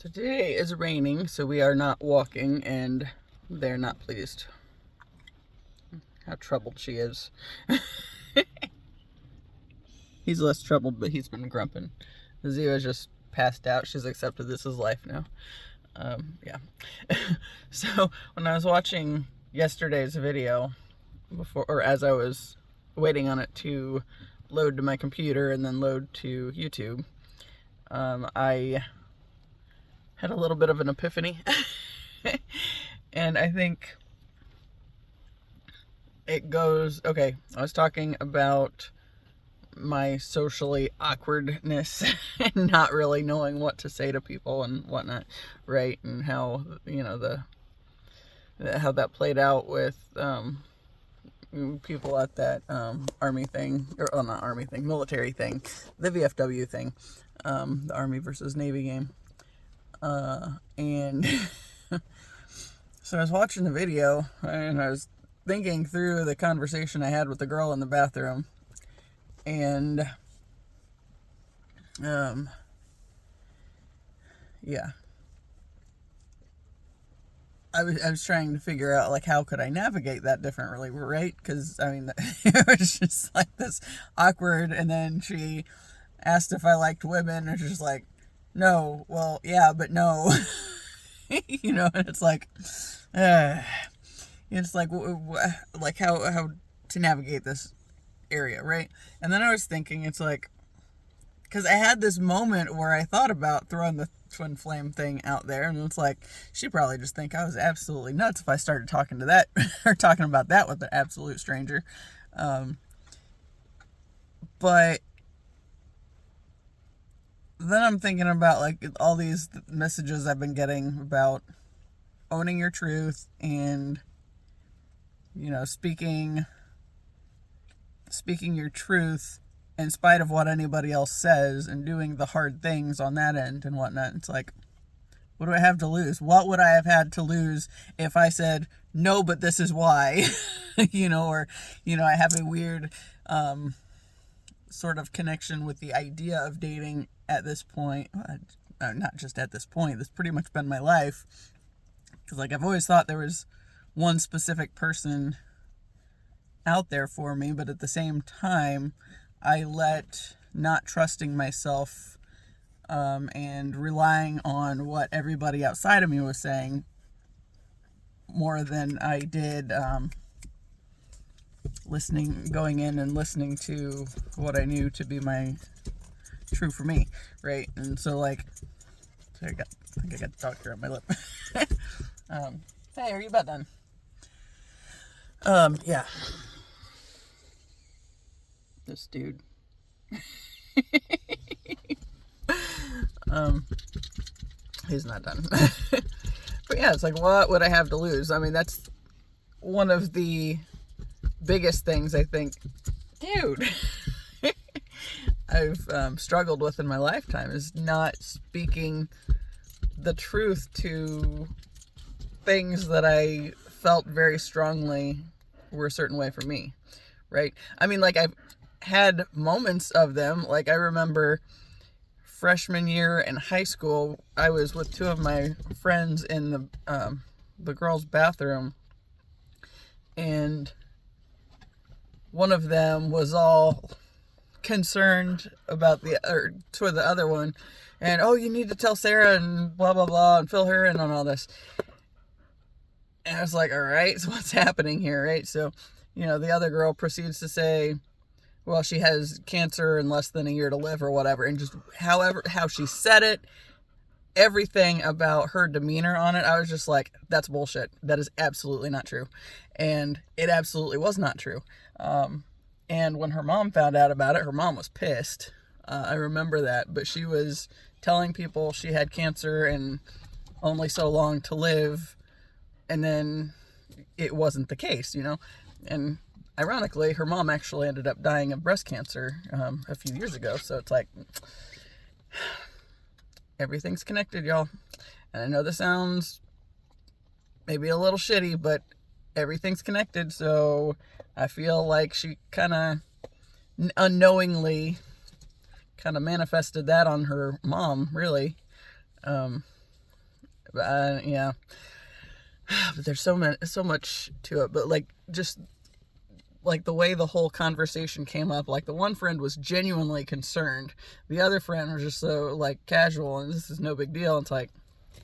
So today is raining, so we are not walking, and they're not pleased. How troubled she is. He's less troubled, but he's been grumping. Ziva's just passed out. She's accepted this as life now. Yeah. So when I was watching yesterday's video, before or as I was waiting on it to load to my computer and then load to YouTube, I had a little bit of an epiphany. And I think it goes, okay, I was talking about my socially awkwardness and not really knowing what to say to people and whatnot, right? And how, how that played out with people at that army thing, or not army thing, military thing, the VFW thing, the Army versus Navy game. And so I was watching the video and I was thinking through the conversation I had with the girl in the bathroom, and yeah, I was trying to figure out, like, how could I navigate that differently, right? Because I mean, it was just like this awkward, and then she asked if I liked women, and it's just like, no, well, yeah, but no. And it's like, it's like how to navigate this area, right? And then I was thinking, it's like, because I had this moment where I thought about throwing the twin flame thing out there, and it's like, she'd probably just think I was absolutely nuts if I started talking to that or talking about that with an absolute stranger. But then I'm thinking about, like, all these messages I've been getting about owning your truth and, speaking your truth in spite of what anybody else says, and doing the hard things on that end and whatnot. It's like, what do I have to lose? What would I have had to lose if I said, no, but this is why? Or, I have a weird sort of connection with the idea of dating at this point. Not just at this point, this pretty much been my life. Because, like, I've always thought there was one specific person out there for me, but at the same time, I let not trusting myself and relying on what everybody outside of me was saying more than I did going in and listening to what I knew to be my true for me, right? And so, like, I think I got the doctor on my lip. Hey, are you about done? Yeah. This dude. He's not done. But yeah, it's like, what would I have to lose? I mean, that's one of the biggest things I think, dude, I've struggled with in my lifetime, is not speaking the truth to things that I felt very strongly were a certain way for me, right? I mean, like, I've had moments of them. Like, I remember freshman year in high school, I was with two of my friends in the girls' bathroom, and one of them was all concerned about toward the other one, and, oh, you need to tell Sarah and blah blah blah and fill her in on all this. And I was like, all right, so what's happening here, right? So, the other girl proceeds to say, well, she has cancer and less than a year to live or whatever. And just how she said it, everything about her demeanor on it, I was just like, that's bullshit. That is absolutely not true. And it absolutely was not true. And when her mom found out about it, her mom was pissed. I remember that. But she was telling people she had cancer and only so long to live. And then it wasn't the case, And ironically, her mom actually ended up dying of breast cancer a few years ago. So it's like, everything's connected, y'all. And I know this sounds maybe a little shitty, but everything's connected. So I feel like she kind of unknowingly kind of manifested that on her mom, really. Yeah. But there's so much to it. But like, just like the way the whole conversation came up, like the one friend was genuinely concerned. The other friend was just so like casual, and this is no big deal. It's like,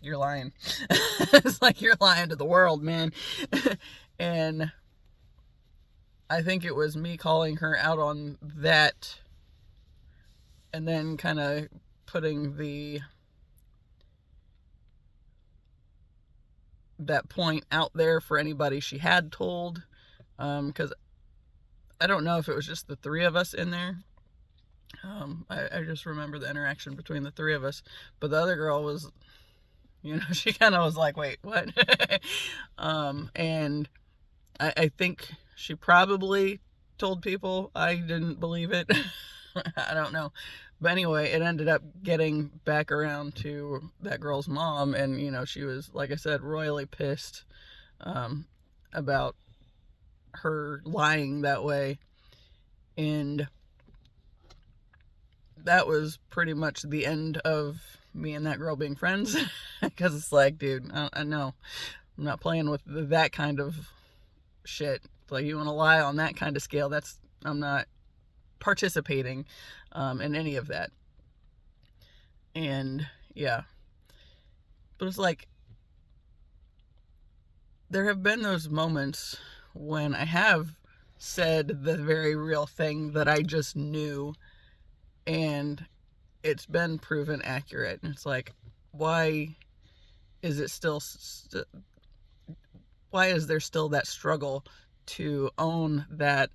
you're lying. It's like, you're lying to the world, man. And I think it was me calling her out on that, and then kind of putting that point out there for anybody she had told, because I don't know if it was just the three of us in there. I just remember the interaction between the three of us, but the other girl was, she kind of was like, wait, what? And I think she probably told people. I didn't believe it. I don't know. But anyway, it ended up getting back around to that girl's mom, and, she was, like I said, royally pissed about her lying that way. And that was pretty much the end of me and that girl being friends. Because it's like, dude, I know. I'm not playing with that kind of shit. Like, you want to lie on that kind of scale, I'm not participating in any of that. And yeah, but it's like, there have been those moments when I have said the very real thing that I just knew, and it's been proven accurate. And it's like, why is it still why is there still that struggle to own that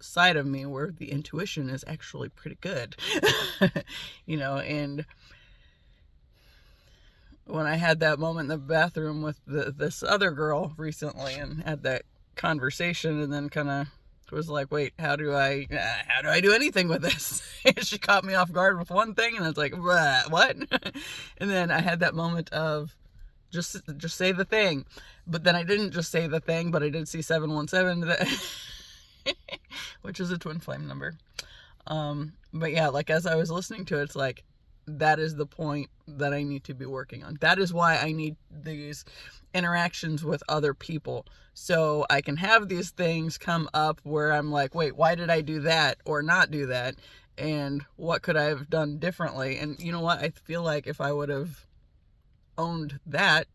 side of me where the intuition is actually pretty good? And when I had that moment in the bathroom with this other girl recently, and had that conversation, and then kind of was like, wait, how do I do anything with this? She caught me off guard with one thing, and I was like, what? And then I had that moment of just say the thing. But then I didn't just say the thing, but I did see 717, which is a twin flame number. But yeah, like, as I was listening to it, it's like, that is the point that I need to be working on. That is why I need these interactions with other people, so I can have these things come up where I'm like, wait, why did I do that or not do that? And what could I have done differently? And you know what? I feel like if I would have owned that,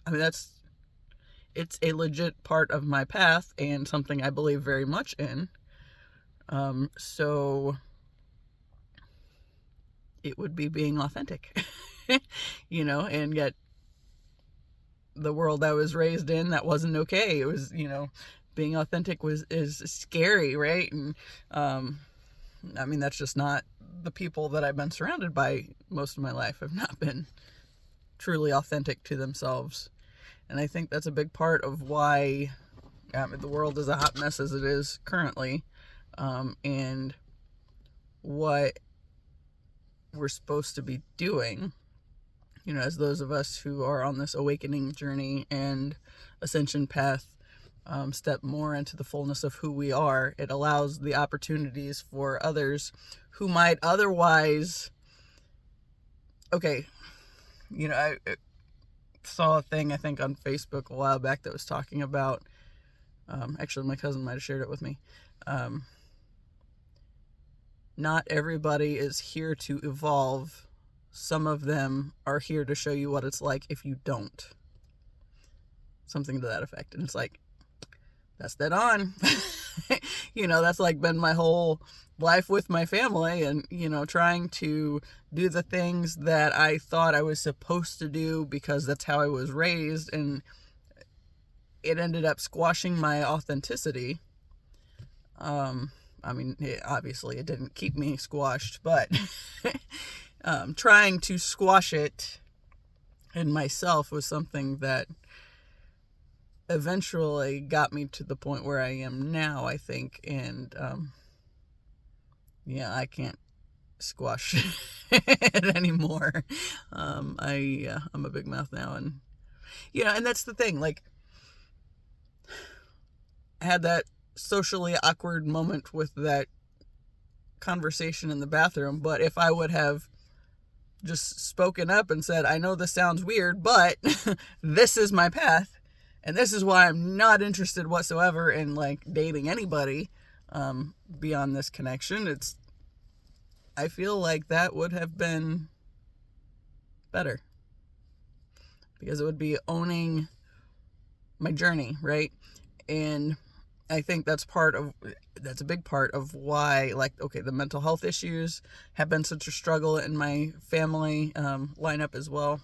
I mean, it's a legit part of my path and something I believe very much in. So it would be being authentic, and yet the world I was raised in, that wasn't okay. It was, being authentic is scary, right? And I mean, that's just not the people that I've been surrounded by most of my life. Have not been truly authentic to themselves. And I think that's a big part of why the world is a hot mess as it is currently, and what we're supposed to be doing, as those of us who are on this awakening journey and ascension path, step more into the fullness of who we are. It allows the opportunities for others who might otherwise, I saw a thing, I think, on Facebook a while back that was talking about, actually my cousin might have shared it with me, not everybody is here to evolve. Some of them are here to show you what it's like if you don't. Something to that effect. And it's like, that's dead on. That's like been my whole life with my family, and, trying to do the things that I thought I was supposed to do because that's how I was raised, and it ended up squashing my authenticity. I mean, obviously it didn't keep me squashed, but trying to squash it in myself was something that eventually got me to the point where I am now, I think. And I can't squash it anymore. I'm a big mouth now, and and that's the thing. Like, I had that socially awkward moment with that conversation in the bathroom, but if I would have just spoken up and said, I know this sounds weird, but this is my path. And this is why I'm not interested whatsoever in like dating anybody beyond this connection. I feel like that would have been better, because it would be owning my journey, right? And I think that's a big part of why, like, okay, the mental health issues have been such a struggle in my family lineup as well,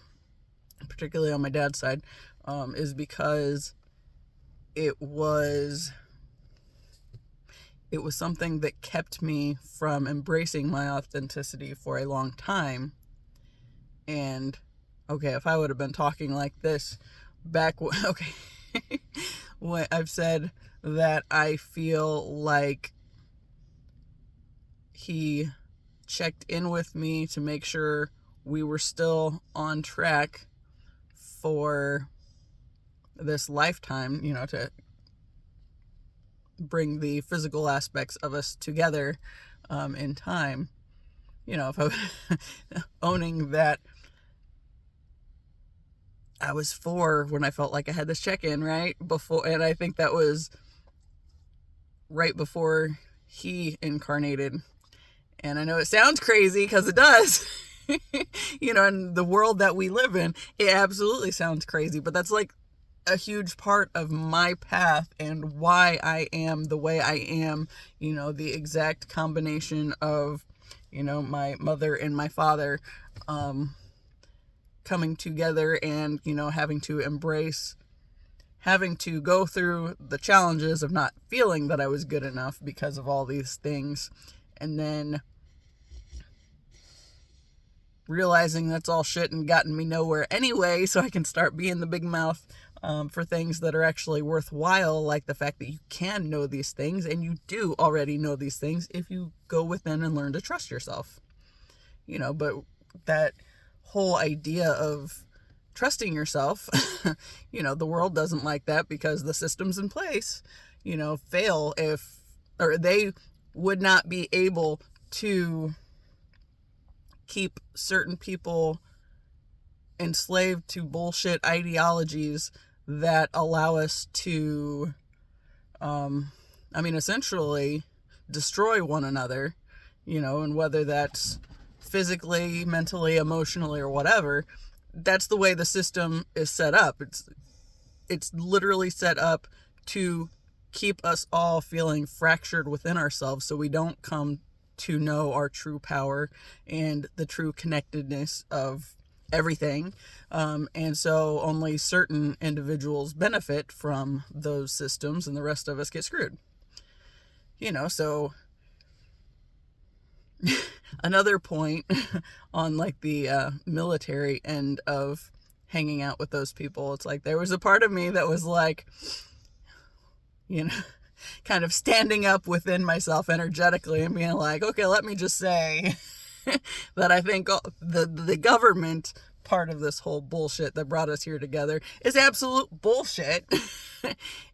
particularly on my dad's side, is because it was something that kept me from embracing my authenticity for a long time. And okay, if I would have been talking like this back, okay, what I've said that I feel like he checked in with me to make sure we were still on track for this lifetime, to bring the physical aspects of us together in time. If I owning that I was 4 when I felt like I had this check-in right before, and I think that was right before he incarnated. And I know it sounds crazy, because it does. In the world that we live in, it absolutely sounds crazy, but that's like a huge part of my path and why I am the way I am. The exact combination of, my mother and my father coming together, and, having to go through the challenges of not feeling that I was good enough because of all these things, and then realizing that's all shit and gotten me nowhere anyway, so I can start being the big mouth for things that are actually worthwhile, like the fact that you can know these things, and you do already know these things if you go within and learn to trust yourself. But that whole idea of trusting yourself, the world doesn't like that, because the systems in place, fail or they would not be able to keep certain people enslaved to bullshit ideologies that allow us to, essentially destroy one another, and whether that's physically, mentally, emotionally, or whatever. That's the way the system is set up. It's literally set up to keep us all feeling fractured within ourselves, so we don't come to know our true power and the true connectedness of everything. And so only certain individuals benefit from those systems, and the rest of us get screwed. So another point on like the military end of hanging out with those people, it's like there was a part of me that was like, kind of standing up within myself energetically and being like, okay, let me just say that I think the government part of this whole bullshit that brought us here together is absolute bullshit.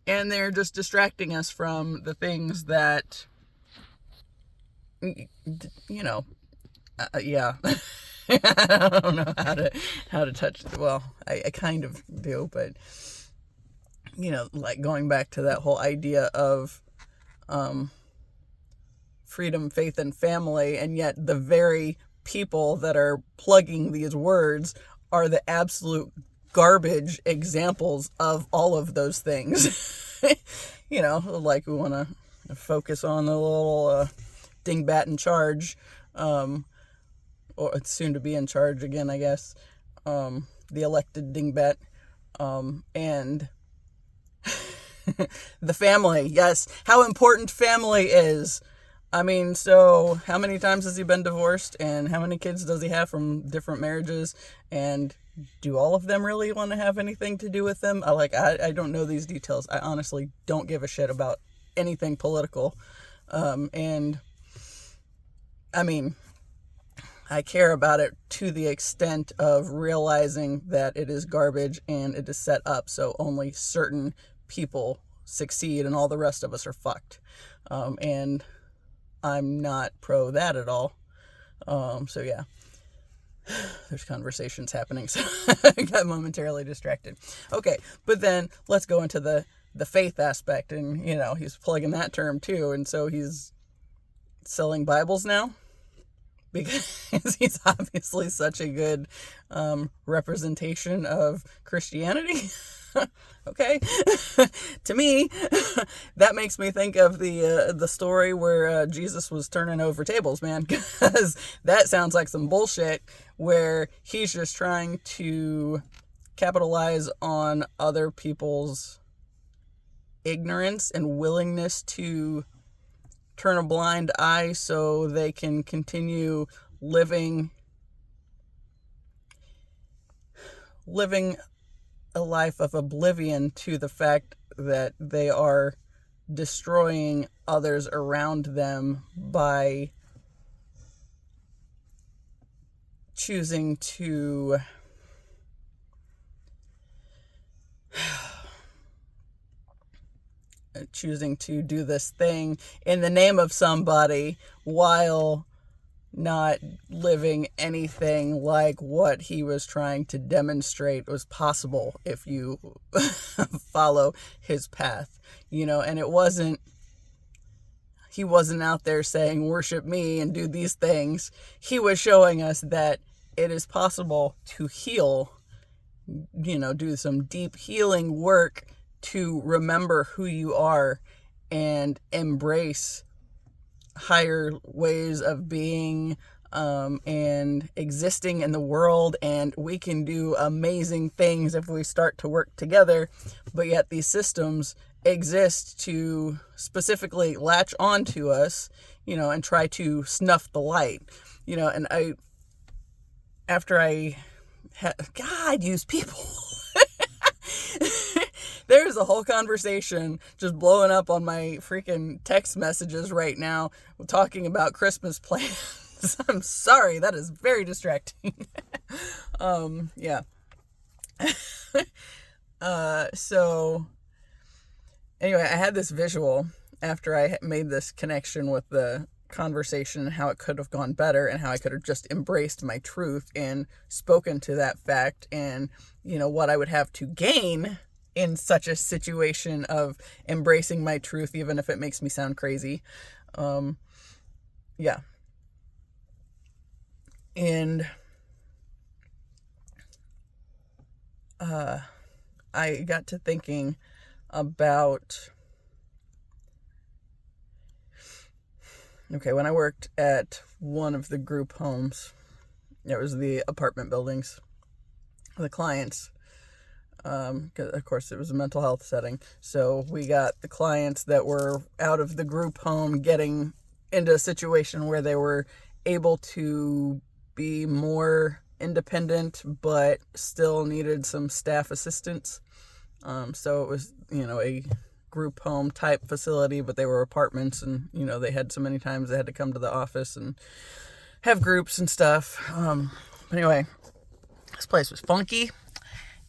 And they're just distracting us from the things that, yeah. I don't know how to touch it. Well, I kind of do, but like going back to that whole idea of freedom, faith, and family, and yet the very people that are plugging these words are the absolute garbage examples of all of those things. Like we want to focus on the little dingbat in charge, or it's soon to be in charge again, I guess, the elected dingbat, and the family. Yes, how important family is. So how many times has he been divorced, and how many kids does he have from different marriages, and do all of them really want to have anything to do with them? I don't know these details. I honestly don't give a shit about anything political. And I care about it to the extent of realizing that it is garbage and it is set up so only certain people succeed and all the rest of us are fucked. And I'm not pro that at all. So yeah. There's conversations happening, so I got momentarily distracted. Okay, but then let's go into the faith aspect, and he's plugging that term too, and so he's selling Bibles now because he's obviously such a good representation of Christianity. Okay. To me, that makes me think of the story where Jesus was turning over tables, man, because that sounds like some bullshit where he's just trying to capitalize on other people's ignorance and willingness to turn a blind eye so they can continue living a life of oblivion to the fact that they are destroying others around them by choosing to do this thing in the name of somebody while not living anything like what he was trying to demonstrate was possible if you follow his path, and he wasn't out there saying, worship me and do these things. He was showing us that it is possible to heal, do some deep healing work to remember who you are and embrace higher ways of being and existing in the world, and we can do amazing things if we start to work together. But yet these systems exist to specifically latch onto us, and try to snuff the light, and God, use people. There's a whole conversation just blowing up on my freaking text messages right now talking about Christmas plans. I'm sorry, that is very distracting. Yeah. So anyway, I had this visual after I made this connection with the conversation and how it could have gone better and how I could have just embraced my truth and spoken to that fact and, what I would have to gain in such a situation of embracing my truth, even if it makes me sound crazy. Yeah. And I got to thinking about, when I worked at one of the group homes, it was the apartment buildings, the clients, because of course it was a mental health setting. So we got the clients that were out of the group home getting into a situation where they were able to be more independent, but still needed some staff assistance. So it was, a group home type facility, but they were apartments, and, they had so many times they had to come to the office and have groups and stuff. But anyway, this place was funky.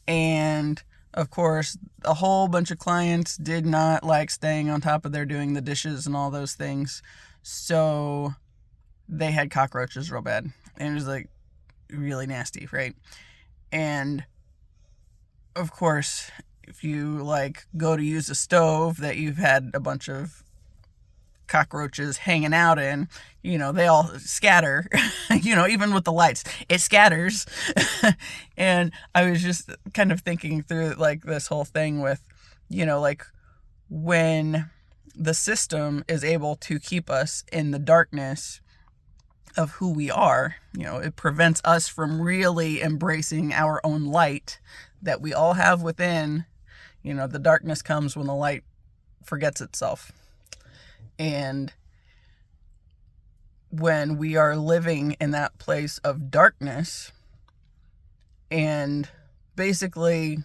And of course, a whole bunch of clients did not like staying on top of their doing the dishes and all those things. So they had cockroaches real bad. And it was like really nasty, right? And of course, if you go to use a stove that you've had a bunch of cockroaches hanging out in, they all scatter, even with the lights, it scatters. And I was just kind of thinking through this whole thing with, when the system is able to keep us in the darkness of who we are, it prevents us from really embracing our own light that we all have within. The darkness comes when the light forgets itself. And when we are living in that place of darkness and basically,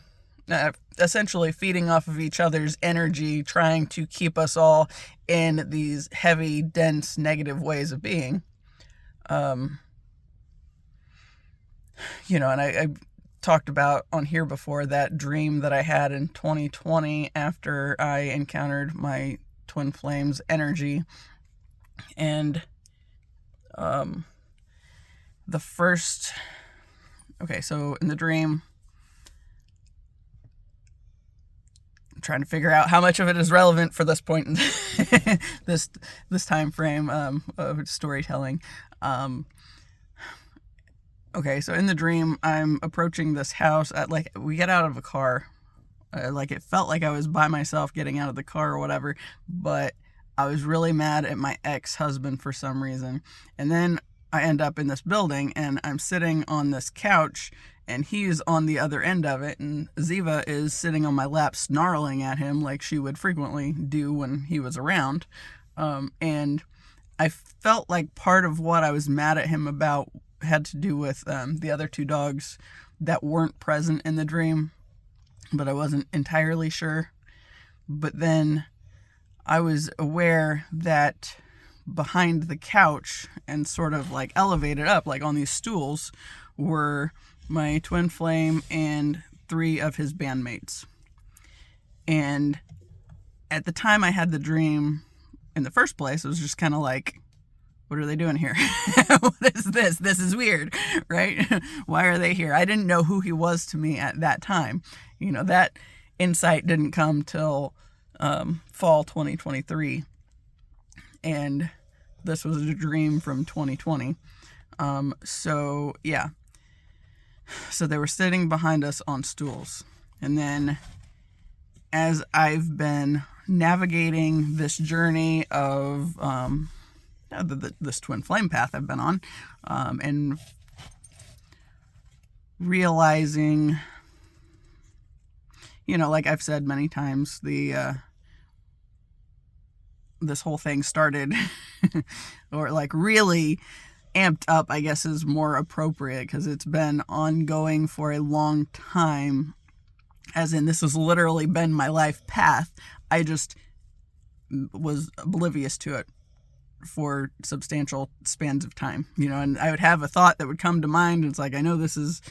essentially feeding off of each other's energy, trying to keep us all in these heavy, dense, negative ways of being, and I talked about on here before that dream that I had in 2020 after I encountered my twin flames energy. And the first Okay, so in the dream, I'm trying to figure out how much of it is relevant for this point in this time frame of storytelling. Okay, so in the dream, I'm approaching this house. We get out of a car. It felt like I was by myself getting out of the car or whatever, but I was really mad at my ex-husband for some reason. And then I end up in this building, and I'm sitting on this couch, and he's on the other end of it, and Ziva is sitting on my lap snarling at him like she would frequently do when he was around. And I felt like part of what I was mad at him about had to do with the other two dogs that weren't present in the dream, but I wasn't entirely sure. But then I was aware that behind the couch and sort of like elevated up, like on these stools, were my twin flame and 3 of his bandmates. And at the time I had the dream in the first place, it was just kind of like, what are they doing here? What is this? This is weird, right? Why are they here? I didn't know who he was to me at that time. That insight didn't come till fall 2023. And this was a dream from 2020. So they were sitting behind us on stools. And then as I've been navigating this journey of this twin flame path I've been on, and realizing, like I've said many times, this whole thing started or like really amped up, I guess is more appropriate, because it's been ongoing for a long time, as in this has literally been my life path. I just was oblivious to it for substantial spans of time, and I would have a thought that would come to mind. It's like, I know this is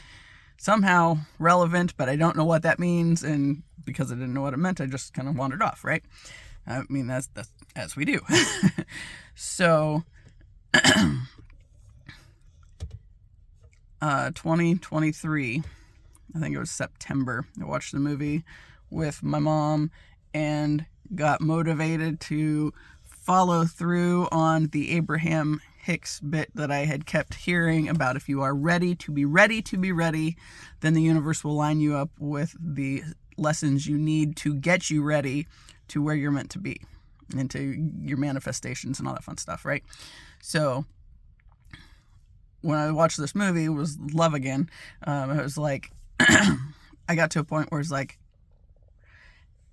somehow relevant, but I don't know what that means. And because I didn't know what it meant, I just kind of wandered off, right? I mean, that's as we do. So 2023, I think it was September, I watched the movie with my mom and got motivated to follow through on the Abraham Hicks bit that I had kept hearing about. If you are ready to be ready to be ready, then the universe will line you up with the lessons you need to get you ready to where you're meant to be, into your manifestations and all that fun stuff, right? So when I watched this movie, it was love again. It was like, I got to a point where it's like,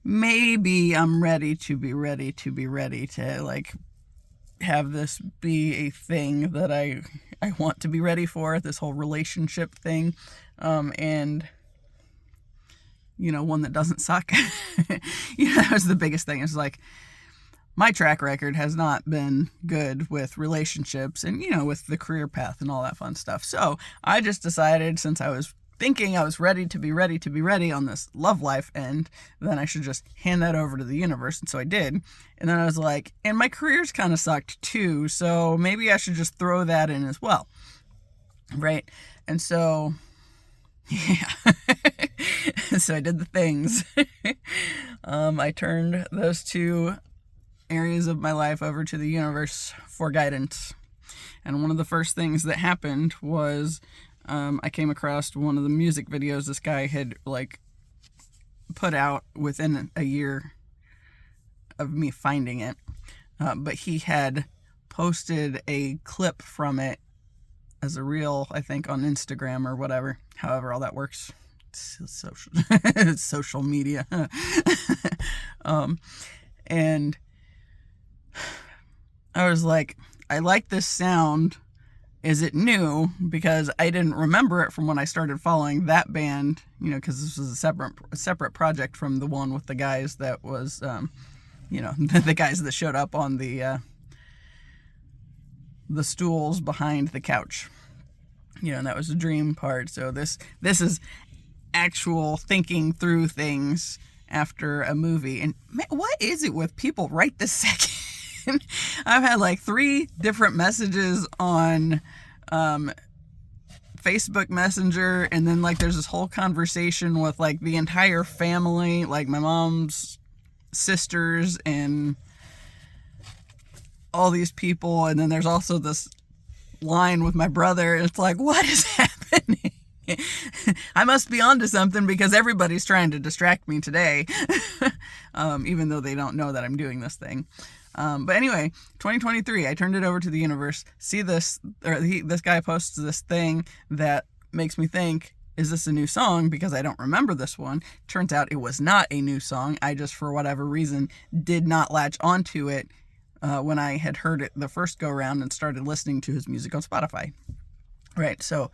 maybe I'm ready to be ready to like have this be a thing that I want to be ready for, this whole relationship thing. And one that doesn't suck. That was the biggest thing. It's like, my track record has not been good with relationships and, with the career path and all that fun stuff. So I just decided, since I was thinking I was ready to be ready on this love life, and then I should just hand that over to the universe. And so I did. And then I was like, and my career's kind of sucked too, so maybe I should just throw that in as well. Right? And so, yeah. So I did the things. I turned those 2 areas of my life over to the universe for guidance. And one of the first things that happened was I came across one of the music videos this guy had put out within a year of me finding it. But he had posted a clip from it as a reel, I think, on Instagram or whatever, however all that works. It's social media. And I was like, I like this sound. Is it new? Because I didn't remember it from when I started following that band, because this was a separate project from the one with the guys that was, the guys that showed up on the stools behind the couch. And that was the dream part. So this is actual thinking through things after a movie. And man, what is it with people right this second? I've had 3 different messages on Facebook Messenger, and then like there's this whole conversation with like the entire family, like my mom's sisters and all these people, and then there's also this line with my brother, and it's like, what is happening? I must be onto something because everybody's trying to distract me today, even though they don't know that I'm doing this thing. But anyway, 2023, I turned it over to the universe. See this, or this guy posts this thing that makes me think, is this a new song? Because I don't remember this one. Turns out it was not a new song. I just, for whatever reason, did not latch onto it when I had heard it the first go around and started listening to his music on Spotify. Right, so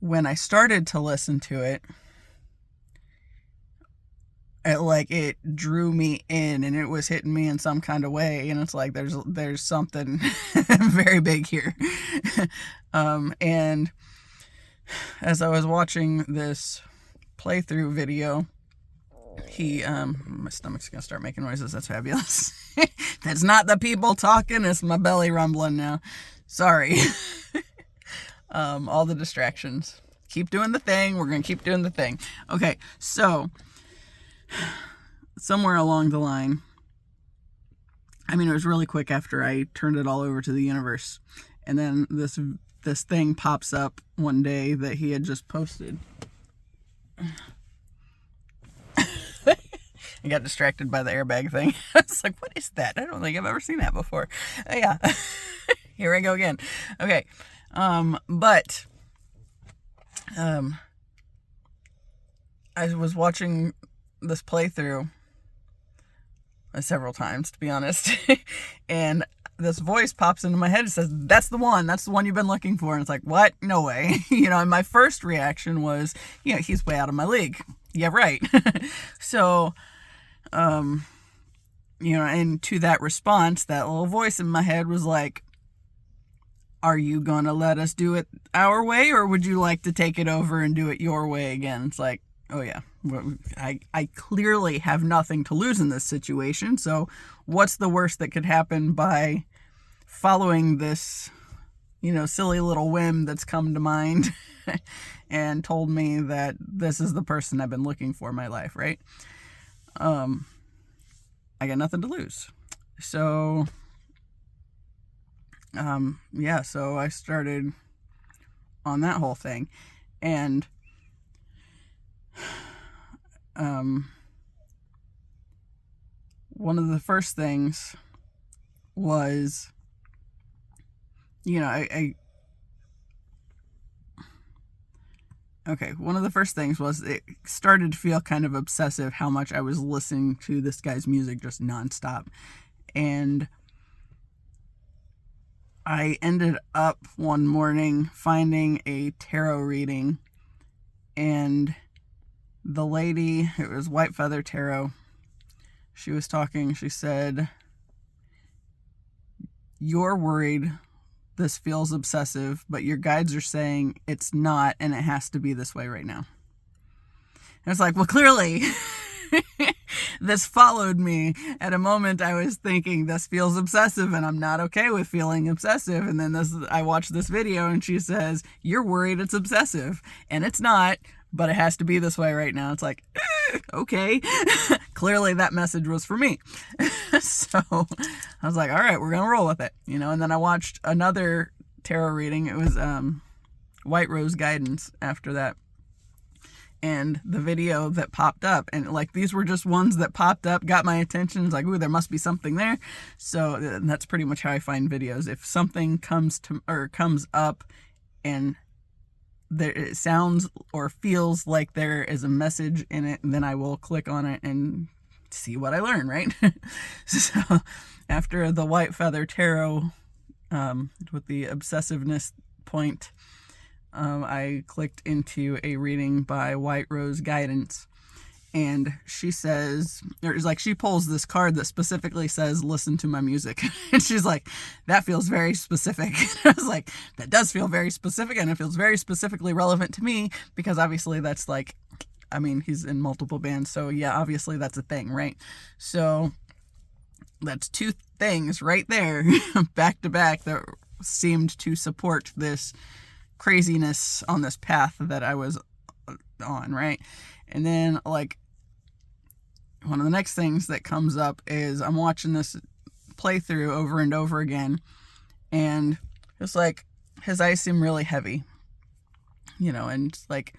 when I started to listen to it, it drew me in, and it was hitting me in some kind of way, and it's like there's something very big here. And as I was watching this playthrough video, my stomach's gonna start making noises. That's fabulous. That's not the people talking, it's my belly rumbling now. Sorry. All the distractions. Keep doing the thing. We're gonna keep doing the thing. Okay, so somewhere along the line, I mean, it was really quick after I turned it all over to the universe, and then this thing pops up one day that he had just posted. I got distracted by the airbag thing. I was like, what is that? I don't think I've ever seen that before. Yeah. Here I go again. Okay. But I was watching this playthrough several times, to be honest, and this voice pops into my head and says, that's the one you've been looking for. And it's like, what? No way. And my first reaction was, he's way out of my league. Yeah, right. So, and to that response, that little voice in my head was like, are you gonna let us do it our way, or would you like to take it over and do it your way again? It's like, oh yeah, I clearly have nothing to lose in this situation, so what's the worst that could happen by following this, silly little whim that's come to mind and told me that this is the person I've been looking for in my life, right? I got nothing to lose. So so I started on that whole thing, and one of the first things was, one of the first things was it started to feel kind of obsessive how much I was listening to this guy's music just nonstop. And I ended up one morning finding a tarot reading, and the lady, it was White Feather Tarot, she was talking, she said, you're worried this feels obsessive, but your guides are saying it's not, and it has to be this way right now. And it's like, well, clearly this followed me at a moment I was thinking this feels obsessive, and I'm not okay with feeling obsessive. And then I watched this video, and she says, you're worried it's obsessive, and it's not, but it has to be this way right now. It's like, okay. Clearly that message was for me. So I was like, all right, we're going to roll with it. And then I watched another tarot reading. It was White Rose Guidance after that. And the video that popped up, and these were just ones that popped up, got my attention. It's like, ooh, there must be something there. So that's pretty much how I find videos. If something comes up and it sounds or feels like there is a message in it, then I will click on it and see what I learn, right? So after the White Feather Tarot, with the obsessiveness point, I clicked into a reading by White Rose Guidance, and she says, she pulls this card that specifically says, listen to my music. And she's like, that feels very specific. I was like, that does feel very specific, and it feels very specifically relevant to me, because obviously that's he's in multiple bands, so yeah, obviously that's a thing, right? So that's two things right there, back to back, that seemed to support this craziness on this path that I was on, right? And then, like, one of the next things that comes up is I'm watching this playthrough over and over again, and it's like his eyes seem really heavy, and like,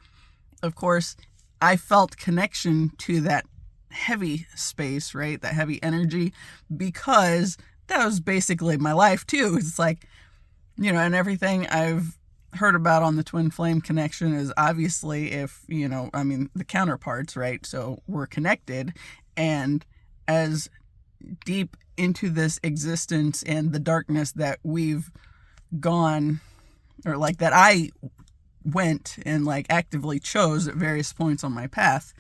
of course, I felt connection to that heavy space, right? That heavy energy, because that was basically my life too. It's like, and everything I've heard about on the twin flame connection is obviously if, the counterparts, right? So we're connected, and as deep into this existence and the darkness that we've gone, or like that I went and like actively chose at various points on my path,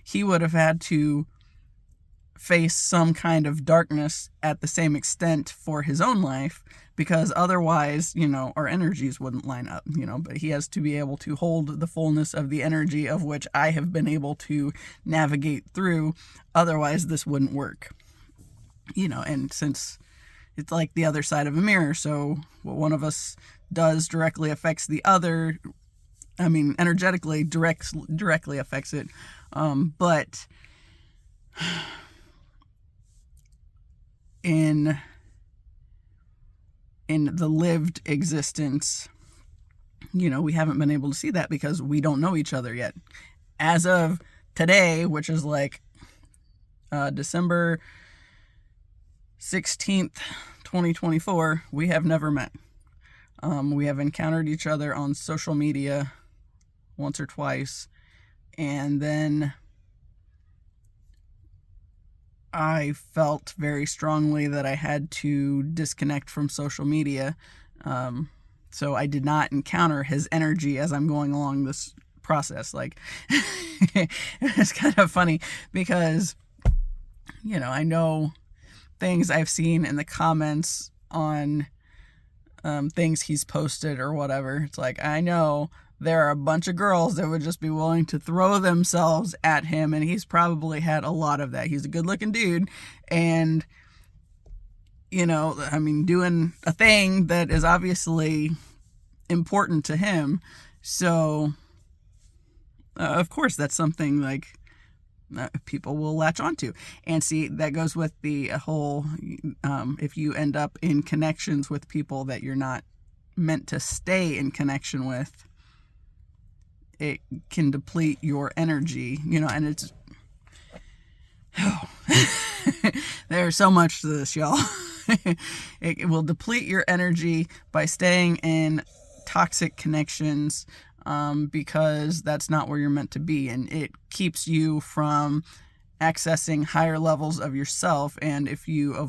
he would have had to face some kind of darkness at the same extent for his own life, because otherwise, our energies wouldn't line up, but he has to be able to hold the fullness of the energy of which I have been able to navigate through. Otherwise, this wouldn't work, and since it's like the other side of a mirror, so what one of us does directly affects the other. Energetically directly affects it, but in the lived existence, we haven't been able to see that because we don't know each other yet. As of today, which is like December 16th, 2024, we have never met. We have encountered each other on social media once or twice, and then I felt very strongly that I had to disconnect from social media. So I did not encounter his energy as I'm going along this process. Like, it's kind of funny because, I know things I've seen in the comments on things he's posted or whatever. It's like, I know there are a bunch of girls that would just be willing to throw themselves at him, and he's probably had a lot of that. He's a good looking dude, and doing a thing that is obviously important to him. So of course that's something like people will latch onto. And see, that goes with the whole if you end up in connections with people that you're not meant to stay in connection with, it can deplete your energy, and it's there's so much to this, y'all. It will deplete your energy by staying in toxic connections, because that's not where you're meant to be, and it keeps you from accessing higher levels of yourself. And if you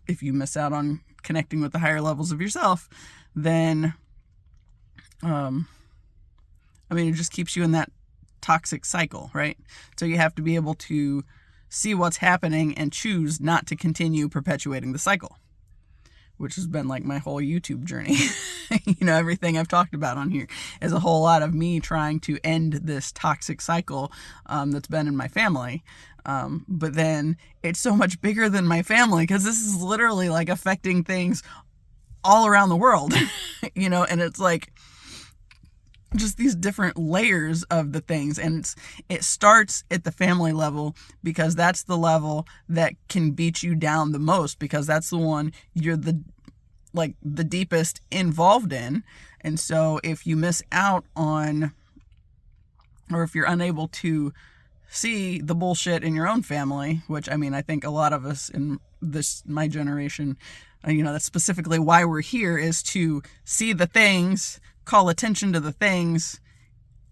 miss out on connecting with the higher levels of yourself, then it just keeps you in that toxic cycle, right? So you have to be able to see what's happening and choose not to continue perpetuating the cycle, which has been like my whole YouTube journey. Everything I've talked about on here is a whole lot of me trying to end this toxic cycle that's been in my family. But then it's so much bigger than my family, because this is literally like affecting things all around the world, and it's like just these different layers of the things. And it starts at the family level, because that's the level that can beat you down the most, because that's the one you're the deepest involved in. And so if you miss out on, or if you're unable to see the bullshit in your own family, which I think a lot of us in my generation, that's specifically why we're here, is to see the things, call attention to the things,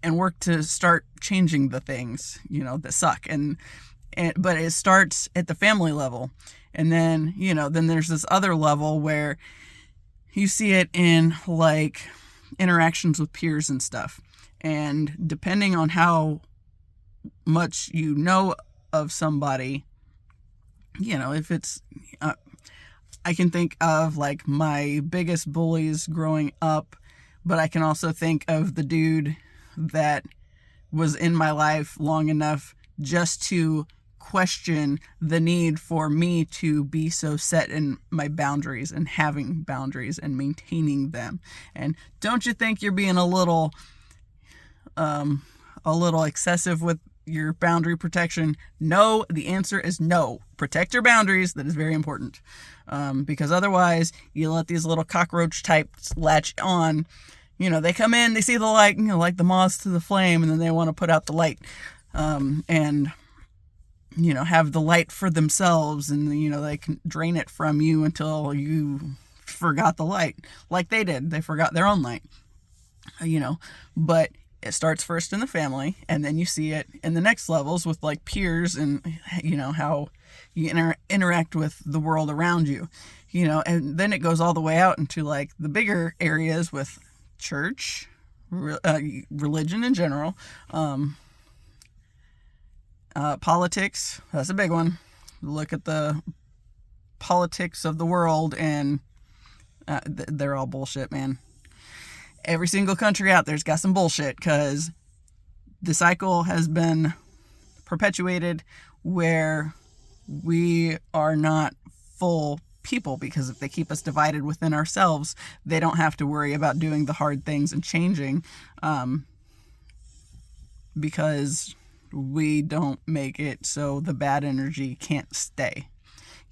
and work to start changing the things, that suck. But it starts at the family level. And then, then there's this other level where you see it in like interactions with peers and stuff. And depending on how much you know of somebody, if it's, I can think of like my biggest bullies growing up, but I can also think of the dude that was in my life long enough just to question the need for me to be so set in my boundaries and having boundaries and maintaining them. And don't you think you're being a little excessive with your boundary protection? No, the answer is no. Protect your boundaries. That is very important. Because otherwise you let these little cockroach types latch on. They come in, they see the light, like the moths to the flame, and then they want to put out the light, and have the light for themselves, and they can drain it from you until you forgot the light, like they did. They forgot their own light, but it starts first in the family, and then you see it in the next levels with like peers, and how you interact with the world around you, and then it goes all the way out into like the bigger areas with church, religion in general, politics. That's a big one. Look at the politics of the world, and they're all bullshit, man. Every single country out there's got some bullshit, because the cycle has been perpetuated where we are not full people, because if they keep us divided within ourselves, they don't have to worry about doing the hard things and changing, because we don't make it so the bad energy can't stay.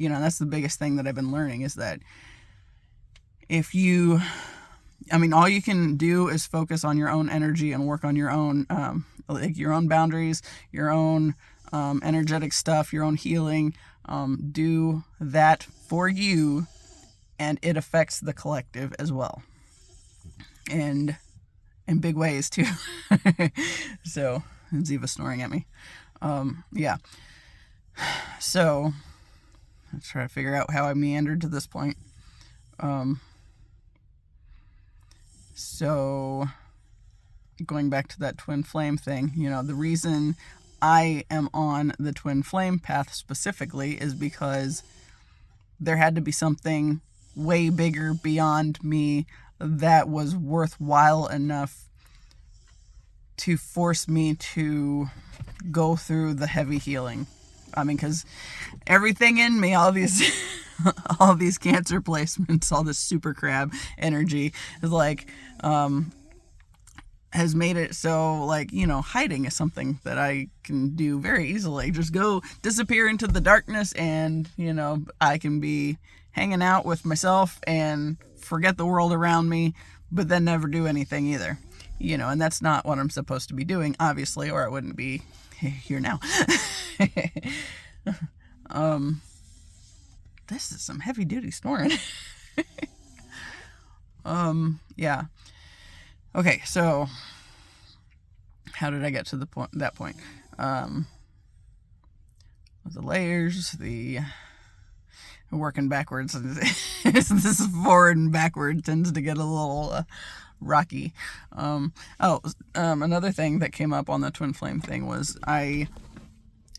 That's the biggest thing that I've been learning, is that all you can do is focus on your own energy and work on your own your own boundaries, your own energetic stuff, your own healing. Do that for you, and it affects the collective as well, and in big ways too. So Ziva's snoring at me. Yeah. So let's try to figure out how I meandered to this point. So going back to that twin flame thing, the reason I am on the twin flame path specifically is because there had to be something way bigger beyond me that was worthwhile enough to force me to go through the heavy healing. Because everything in me, all these cancer placements, all this super crab energy is like, has made it so, like, hiding is something that I can do very easily. Just go disappear into the darkness, and, I can be hanging out with myself and forget the world around me, but then never do anything either. And that's not what I'm supposed to be doing, obviously, or I wouldn't be here now. This is some heavy duty snoring. Yeah. Okay, so how did I get to that point? The layers, the working backwards. This forward and backward tends to get a little rocky. Another thing that came up on the twin flame thing was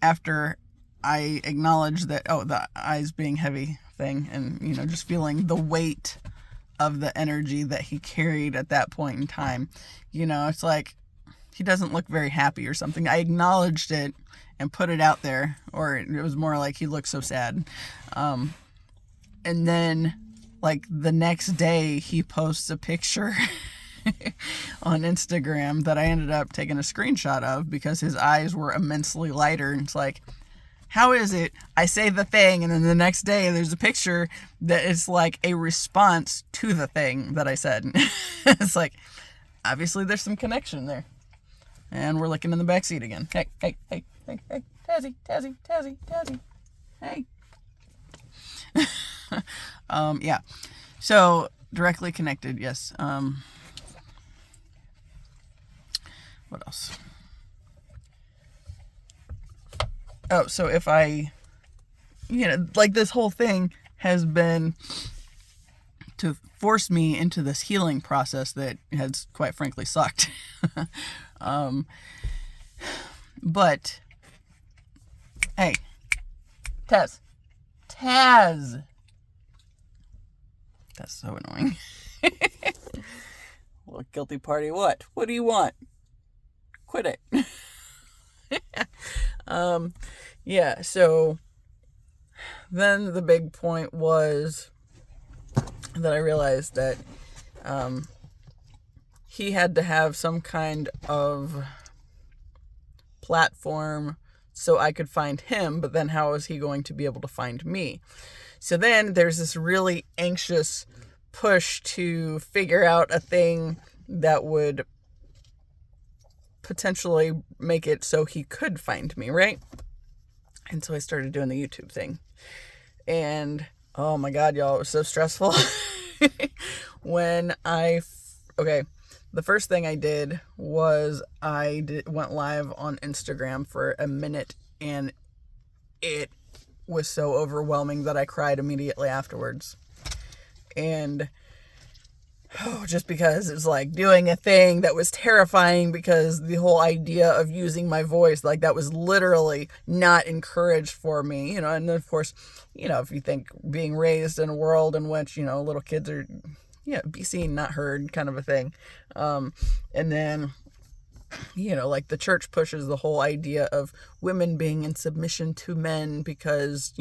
after I acknowledged that, the eyes being heavy thing, and, just feeling the weight of the energy that he carried at that point in time. It's like he doesn't look very happy or something. I acknowledged it and put it out there, or it was more like he looked so sad. And then, like, the next day he posts a picture on Instagram that I ended up taking a screenshot of, because his eyes were immensely lighter, and it's like, how is it I say the thing, and then the next day there's a picture that is like a response to the thing that I said? It's like, obviously there's some connection there. And we're looking in the back seat again. Hey, Tazzy, hey. Yeah. So, directly connected, yes. What else? Oh, so if I, like, this whole thing has been to force me into this healing process that has, quite frankly, sucked. But, hey, Taz. That's so annoying. Well, guilty party what? What do you want? Quit it. Yeah, so then the big point was that I realized that he had to have some kind of platform so I could find him, but then how is he going to be able to find me? So then there's this really anxious push to figure out a thing that would potentially make it so he could find me, right? And so I started doing the YouTube thing. And oh my God, y'all, it was so stressful. The first thing I did was went live on Instagram for a minute, and it was so overwhelming that I cried immediately afterwards. And just because it was like doing a thing that was terrifying, because the whole idea of using my voice, like, that was literally not encouraged for me, and then of course, if you think being raised in a world in which, little kids are, be seen, not heard, kind of a thing. And then, like, the church pushes the whole idea of women being in submission to men because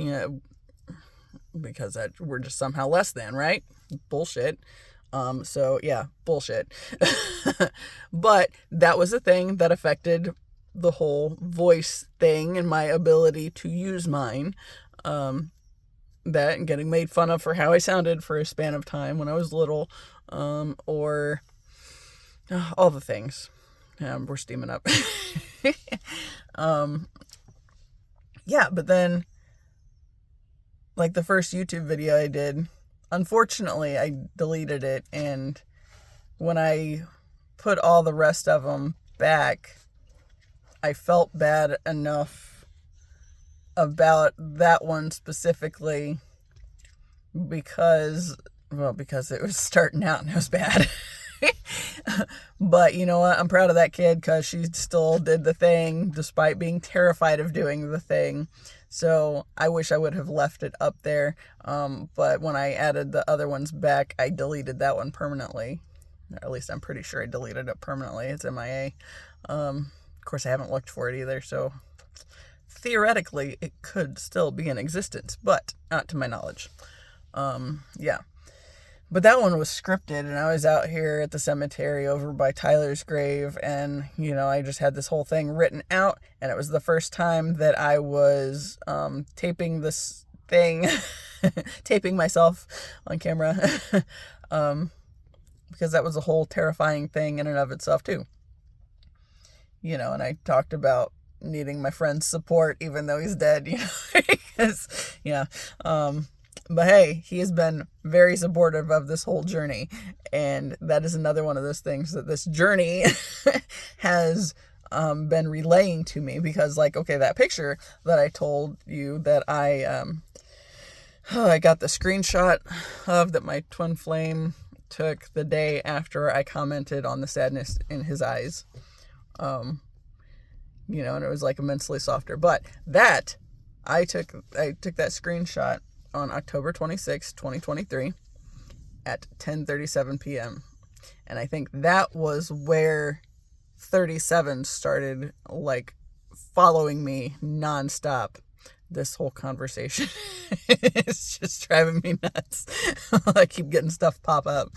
that we're just somehow less than, right? Bullshit. So yeah, bullshit. But that was a thing that affected the whole voice thing and my ability to use mine. That and getting made fun of for how I sounded for a span of time when I was little, or all the things. We're steaming up. Yeah, but then, like, the first YouTube video I did, unfortunately, I deleted it, and when I put all the rest of them back, I felt bad enough about that one specifically because it was starting out and it was bad. But you know what? I'm proud of that kid because she still did the thing despite being terrified of doing the thing. So I wish I would have left it up there. But when I added the other ones back, I deleted that one permanently. Or at least I'm pretty sure I deleted it permanently. It's MIA. Of course, I haven't looked for it either. So theoretically, it could still be in existence, but not to my knowledge. Yeah. But that one was scripted, and I was out here at the cemetery over by Tyler's grave, and, I just had this whole thing written out, and it was the first time that I was taping this thing, taping myself on camera, because that was a whole terrifying thing in and of itself, too. And I talked about needing my friend's support, even though he's dead, because, yeah, but hey, he has been very supportive of this whole journey. And that is another one of those things that this journey has been relaying to me. Because, like, okay, that picture that I told you that I got the screenshot of, that my twin flame took the day after I commented on the sadness in his eyes. And it was like immensely softer. But that, I took that screenshot on October 26, 2023 at 10:37 p.m. And I think that was where 37 started, like, following me nonstop. This whole conversation is just driving me nuts. I keep getting stuff pop up.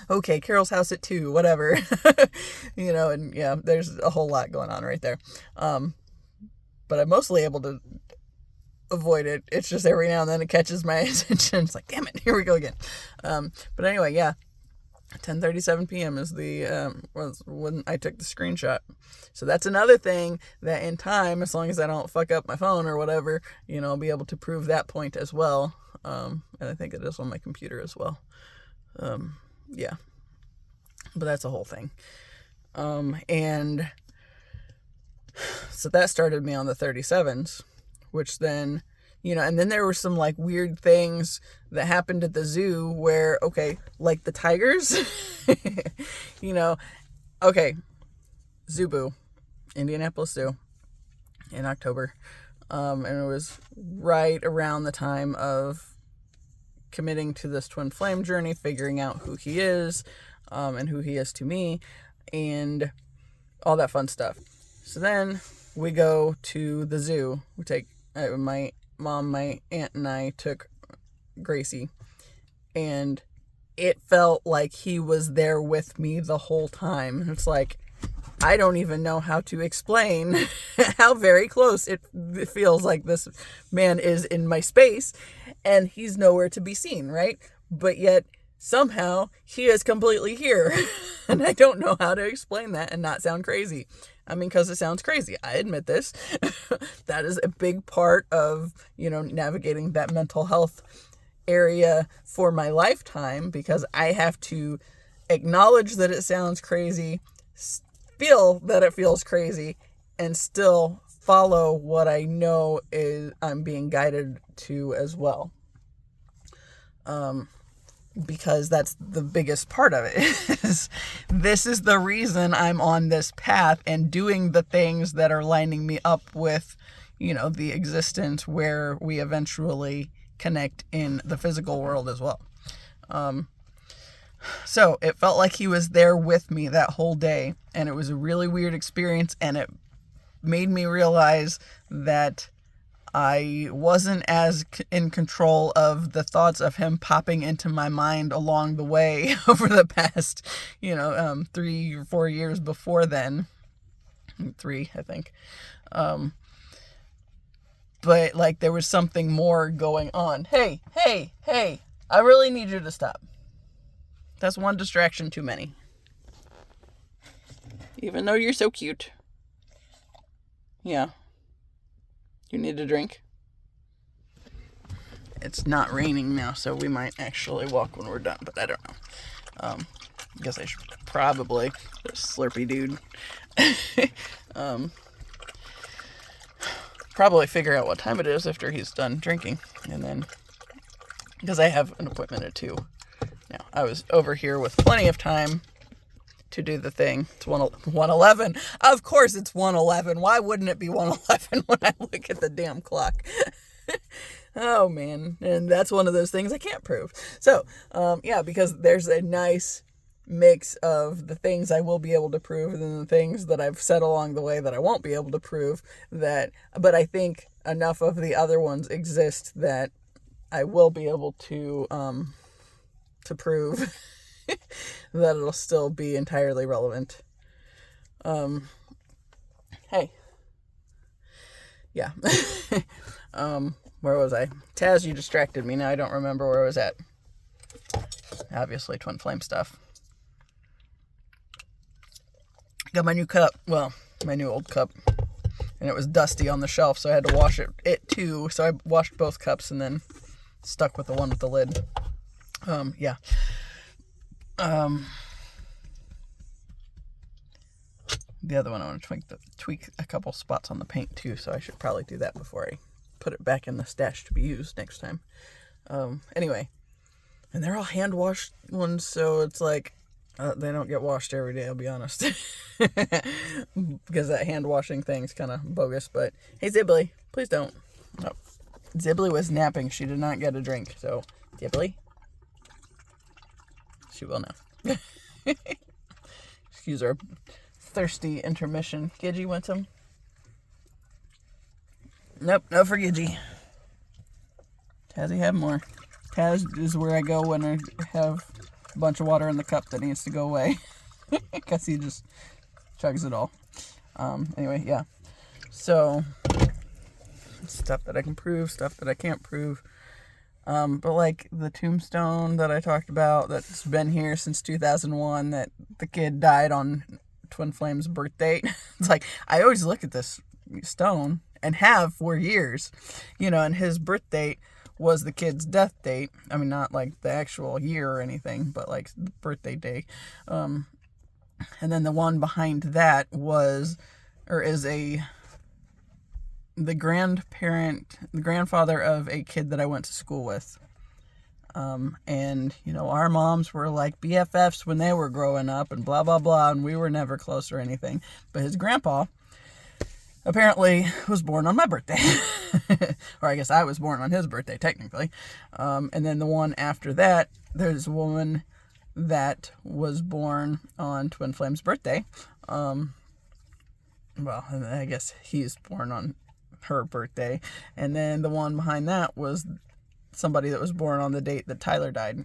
Okay, Carol's house at 2, whatever. And yeah, there's a whole lot going on right there. But I'm mostly able to avoid it. It's just every now and then it catches my attention. It's like, damn it, here we go again. But anyway, yeah, 10:37 p.m. is was when I took the screenshot. So that's another thing that in time, as long as I don't fuck up my phone or whatever, I'll be able to prove that point as well. And I think it is on my computer as well. Yeah, but that's a whole thing. And so that started me on the 37s, which then, and then there were some, like, weird things that happened at the zoo where, okay, like the tigers, okay, Zubu, Indianapolis Zoo, in October, and it was right around the time of committing to this twin flame journey, figuring out who he is, and who he is to me, and all that fun stuff. So then we go to the zoo. We take my mom, my aunt, and I took Gracie, and it felt like he was there with me the whole time. It's like, I don't even know how to explain how very close it feels like this man is in my space, and he's nowhere to be seen, right? But yet somehow he is completely here. And I don't know how to explain that and not sound crazy. I mean, because it sounds crazy. I admit this. That is a big part of, navigating that mental health area for my lifetime, because I have to acknowledge that it sounds crazy, feel that it feels crazy, and still follow what I know is I'm being guided to as well. Because that's the biggest part of it. This is the reason I'm on this path and doing the things that are lining me up with, the existence where we eventually connect in the physical world as well. So it felt like he was there with me that whole day, and it was a really weird experience, and it made me realize that I wasn't as in control of the thoughts of him popping into my mind along the way over the past, 3 or 4 years before then. 3, I think. But like there was something more going on. Hey, I really need you to stop. That's one distraction too many. Even though you're so cute. Yeah. You need a drink? It's not raining now, so we might actually walk when we're done, but I don't know. I guess I should probably, Slurpy dude, probably figure out what time it is after he's done drinking, and then, because I have an appointment at 2. Now, I was over here with plenty of time to do the thing. It's 1:11. Of course it's 1:11. Why wouldn't it be 1:11 when I look at the damn clock? Oh, man. And that's one of those things I can't prove. So, because there's a nice mix of the things I will be able to prove and then the things that I've said along the way that I won't be able to prove, but I think enough of the other ones exist that I will be able to prove that it'll still be entirely relevant. Hey. Yeah. Where was I? Taz, you distracted me. Now I don't remember where I was at. Obviously, Twin Flame stuff. Got my new cup. Well, my new old cup. And it was dusty on the shelf, so I had to wash it too. So I washed both cups and then stuck with the one with the lid. Yeah. The other one, I want to tweak a couple spots on the paint too, so I should probably do that before I put it back in the stash to be used next time. Anyway, and they're all hand washed ones, so it's like they don't get washed every day, I'll be honest. Because that hand washing thing's kind of bogus. But hey, Zibbly, please don't. No. Zibbly was napping. She did not get a drink, so Zibbly, she will now. Excuse our thirsty intermission. Gidgy want some? Nope, no for Gidgy. Tazzy have more. Taz is where I go when I have a bunch of water in the cup that needs to go away. Because he just chugs it all. Anyway, yeah. So, stuff that I can prove, stuff that I can't prove. But like the tombstone that I talked about that's been here since 2001, that the kid died on Twin Flame's birth date. It's like, I always look at this stone and have for years, and his birth date was the kid's death date. I mean, not like the actual year or anything, but like the birthday day. And then the one behind that is the grandfather of a kid that I went to school with. And, our moms were like BFFs when they were growing up and blah, blah, blah. And we were never close or anything. But his grandpa apparently was born on my birthday. Or I guess I was born on his birthday, technically. And then the one after that, there's a woman that was born on Twin Flame's birthday. well, I guess he's born on her birthday. And then the one behind that was somebody that was born on the date that Tyler died.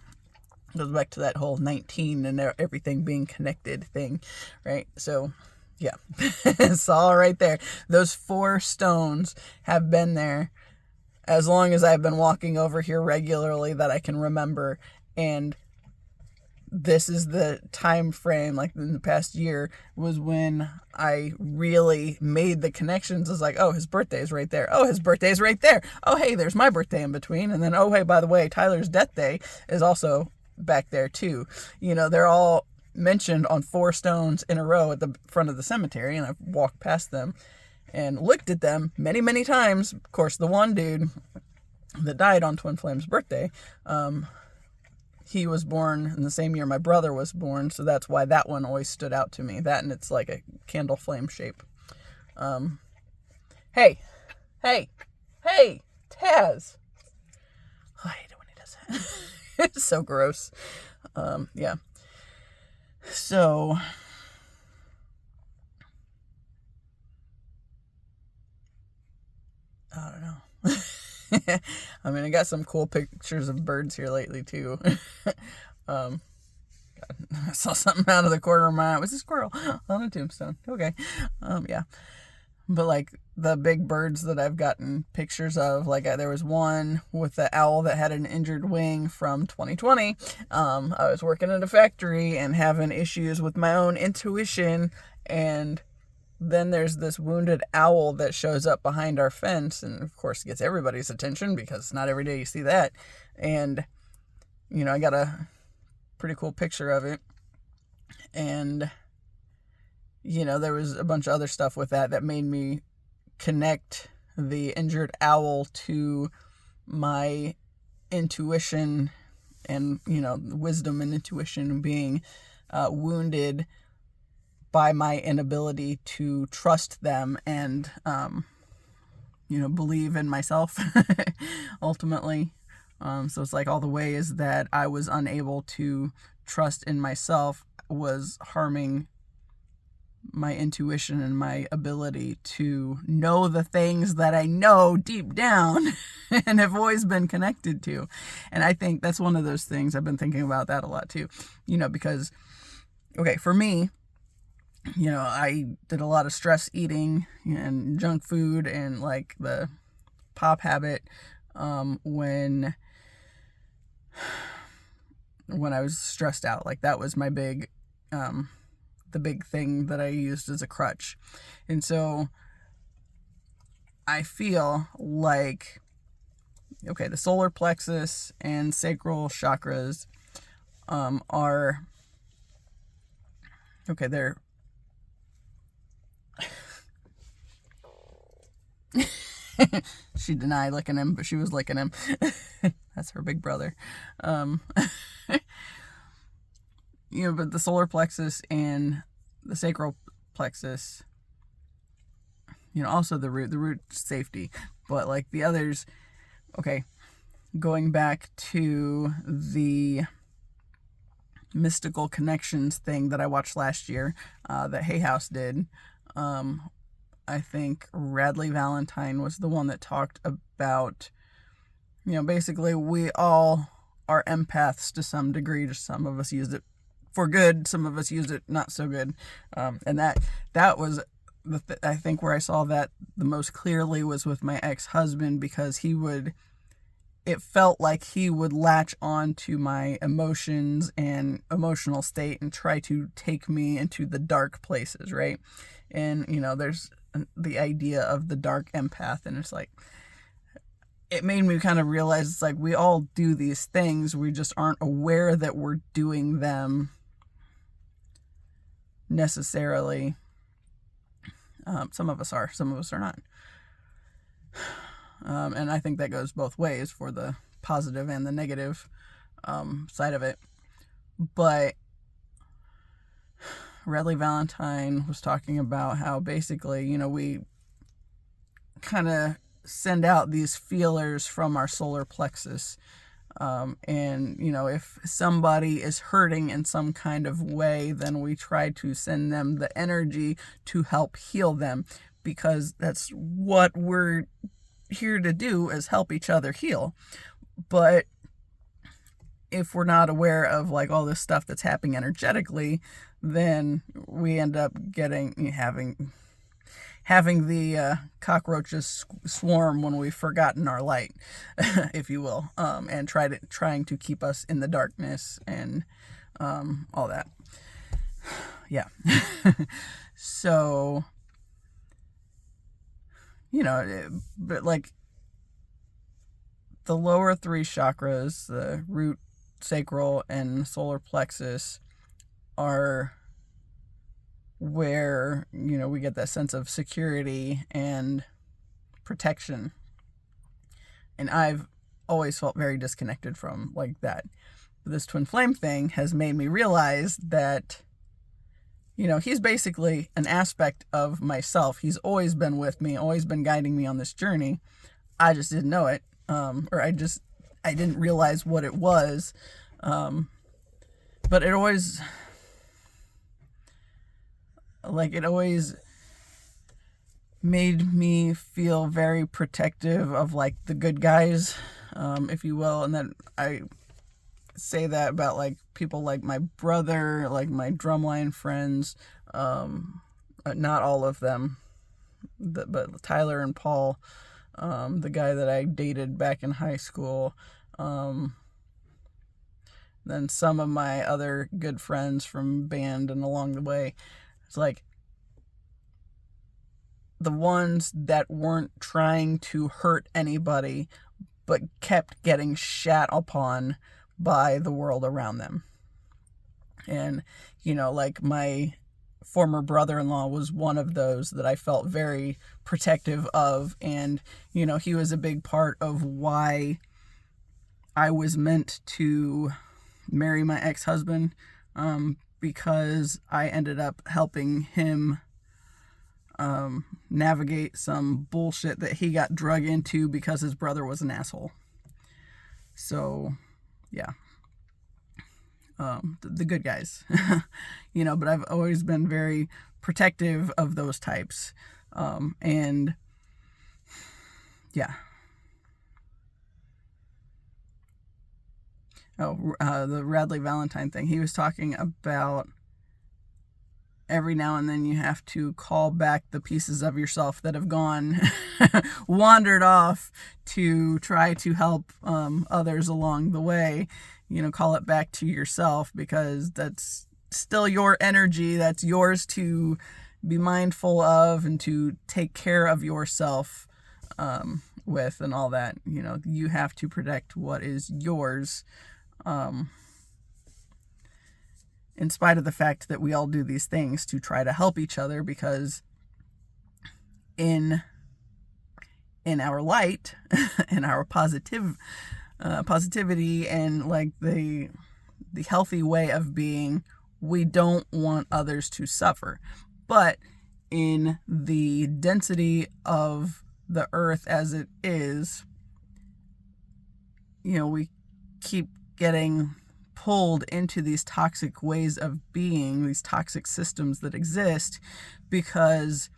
It goes back to that whole 19 and everything being connected thing, right? So, yeah, it's all right there. Those 4 stones have been there as long as I've been walking over here regularly that I can remember. And this is the time frame, like in the past year, was when I really made the connections. It's like, oh, his birthday is right there. Oh, his birthday is right there. Oh, hey, there's my birthday in between. And then, oh, hey, by the way, Tyler's death day is also back there too. You know, they're all mentioned on 4 stones in a row at the front of the cemetery, and I've walked past them and looked at them many, many times. Of course, the one dude that died on Twin Flame's birthday, he was born in the same year my brother was born, so that's why that one always stood out to me. That, and it's like a candle flame shape. Hey, Taz. Oh, I hate it when he does that. It's so gross. Yeah. So, I don't know. I mean, I got some cool pictures of birds here lately, too. God, I saw something out of the corner of my eye. It was a squirrel on a tombstone. Okay. Yeah. But, like, the big birds that I've gotten pictures of, like, there was one with the owl that had an injured wing from 2020. I was working at a factory and having issues with my own intuition, and then there's this wounded owl that shows up behind our fence, and of course gets everybody's attention because not every day you see that. And, you know, I got a pretty cool picture of it. And, you know, there was a bunch of other stuff with that made me connect the injured owl to my intuition and, you know, wisdom and intuition being wounded by my inability to trust them and, you know, believe in myself, ultimately. So it's like all the ways that I was unable to trust in myself was harming my intuition and my ability to know the things that I know deep down and have always been connected to. And I think that's one of those things. I've been thinking about that a lot too, you know, because, okay, for me, you know, I did a lot of stress eating and junk food and like the pop habit when I was stressed out. Like that was my big, the big thing that I used as a crutch. And so I feel like, okay, the solar plexus and sacral chakras are, okay, they're she denied licking him, but she was licking him. That's her big brother. You know, but the solar plexus and the sacral plexus, you know, also the root safety, but like the others, okay, going back to the mystical connections thing that I watched last year, that Hay House did, I think Radley Valentine was the one that talked about, you know, basically we all are empaths to some degree. Just some of us used it for good, some of us used it not so good. And that was, I think where I saw that the most clearly was with my ex-husband, because it felt like he would latch on to my emotions and emotional state and try to take me into the dark places, right? And, you know, there's the idea of the dark empath, and it's like, it made me kind of realize it's like we all do these things, we just aren't aware that we're doing them necessarily. Some of us are, some of us are not. And I think that goes both ways for the positive and the negative side of it. But Radley Valentine was talking about how basically, you know, we kind of send out these feelers from our solar plexus And, if somebody is hurting in some kind of way, then we try to send them the energy to help heal them, because that's what we're here to do, is help each other heal. But if we're not aware of like all this stuff that's happening energetically, then we end up having the cockroaches swarm when we've forgotten our light, if you will, and trying to keep us in the darkness and all that. Yeah. So, but like the lower three chakras, the root, sacral, and solar plexus, are where, we get that sense of security and protection. And I've always felt very disconnected from like that. But this twin flame thing has made me realize that, he's basically an aspect of myself. He's always been with me, always been guiding me on this journey. I just didn't know it. Or I didn't realize what it was. But it always made me feel very protective of like the good guys, if you will. And then I say that about like people like my brother, like my drumline friends, not all of them, but Tyler and Paul, the guy that I dated back in high school, then some of my other good friends from band and along the way. It's like the ones that weren't trying to hurt anybody, but kept getting shat upon by the world around them. And, like my former brother-in-law was one of those that I felt very protective of. And, he was a big part of why I was meant to marry my ex-husband, because I ended up helping him navigate some bullshit that he got drug into because his brother was an asshole. So, yeah. The good guys. But I've always been very protective of those types. And, yeah. The Radley Valentine thing. He was talking about every now and then you have to call back the pieces of yourself that have gone, wandered off to try to help others along the way. Call it back to yourself, because that's still your energy. That's yours to be mindful of and to take care of yourself with and all that. You have to protect what is yours. In spite of the fact that we all do these things to try to help each other, because in our light, in our positivity and like the healthy way of being, we don't want others to suffer. But in the density of the earth as it is, we keep getting pulled into these toxic ways of being, these toxic systems that exist, because,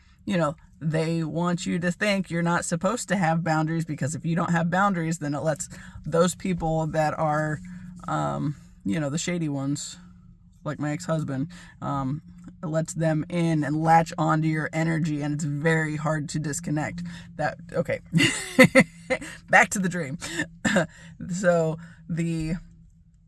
they want you to think you're not supposed to have boundaries, because if you don't have boundaries, then it lets those people that are, the shady ones, like my ex-husband, it lets them in and latch onto your energy, and it's very hard to disconnect. Okay. Back to the dream. So the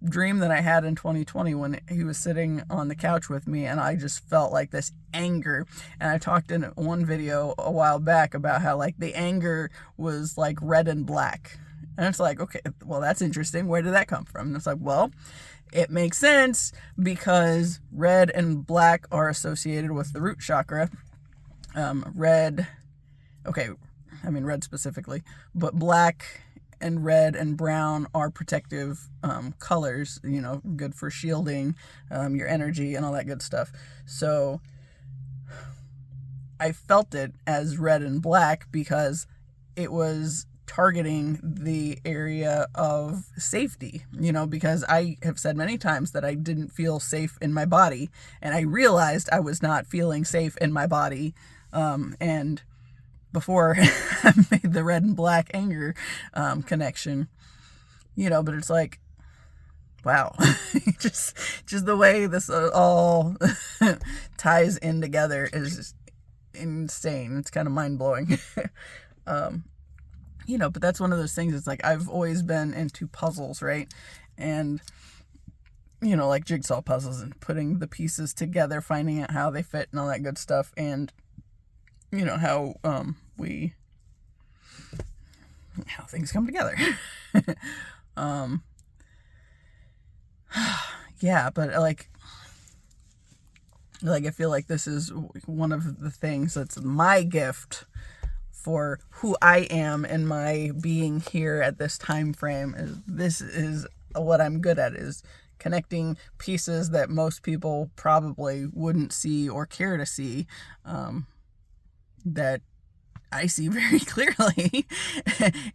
dream that I had in 2020, when he was sitting on the couch with me, and I just felt like this anger. And I talked in one video a while back about how like the anger was like red and black. And it's like, okay, well, that's interesting. Where did that come from? And it's like, well, it makes sense, because red and black are associated with the root chakra. Red specifically, but black and red and brown are protective colors, good for shielding your energy and all that good stuff. So I felt it as red and black because it was targeting the area of safety, because I have said many times that I didn't feel safe in my body, and I realized I was not feeling safe in my body. And before I made the red and black anger connection, but it's like, wow, just the way this all ties in together is just insane. It's kind of mind-blowing. But that's one of those things. It's like, I've always been into puzzles, right? And, like jigsaw puzzles and putting the pieces together, finding out how they fit and all that good stuff. And, how how things come together. Yeah, but like I feel like this is one of the things that's my gift for who I am and my being here at this time frame. This is what I'm good at, is connecting pieces that most people probably wouldn't see or care to see, that I see very clearly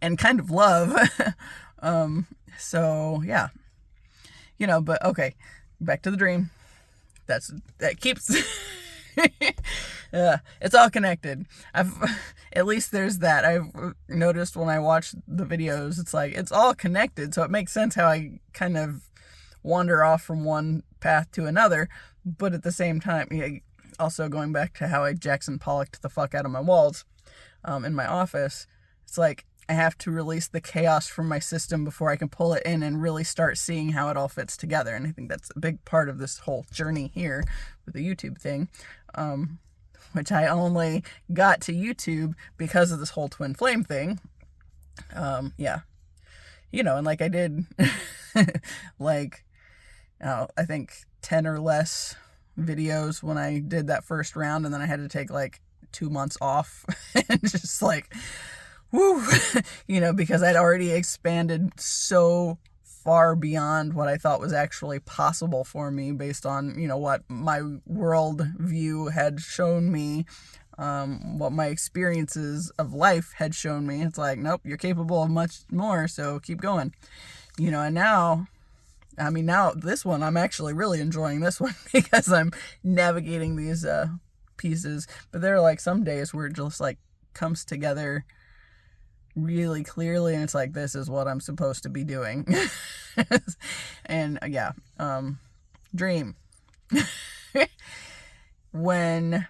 and kind of love. So yeah, but okay, back to the dream. That keeps it's all connected. At least there's that. I've noticed when I watch the videos, it's like, it's all connected. So it makes sense how I kind of wander off from one path to another. But at the same time, also going back to how I Jackson Pollocked the fuck out of my walls in my office, it's like, I have to release the chaos from my system before I can pull it in and really start seeing how it all fits together. And I think that's a big part of this whole journey here with the YouTube thing, which I only got to YouTube because of this whole twin flame thing. Yeah. And like I did, like, I think 10 or less videos when I did that first round, and then I had to take like 2 months off and just like, woo, because I'd already expanded so far beyond what I thought was actually possible for me based on, what my world view had shown me, what my experiences of life had shown me. It's like, nope, you're capable of much more, so keep going. And now this one, I'm actually really enjoying this one because I'm navigating these pieces. But there are like some days where it just like comes together really clearly, and it's like, this is what I'm supposed to be doing. And yeah, dream. When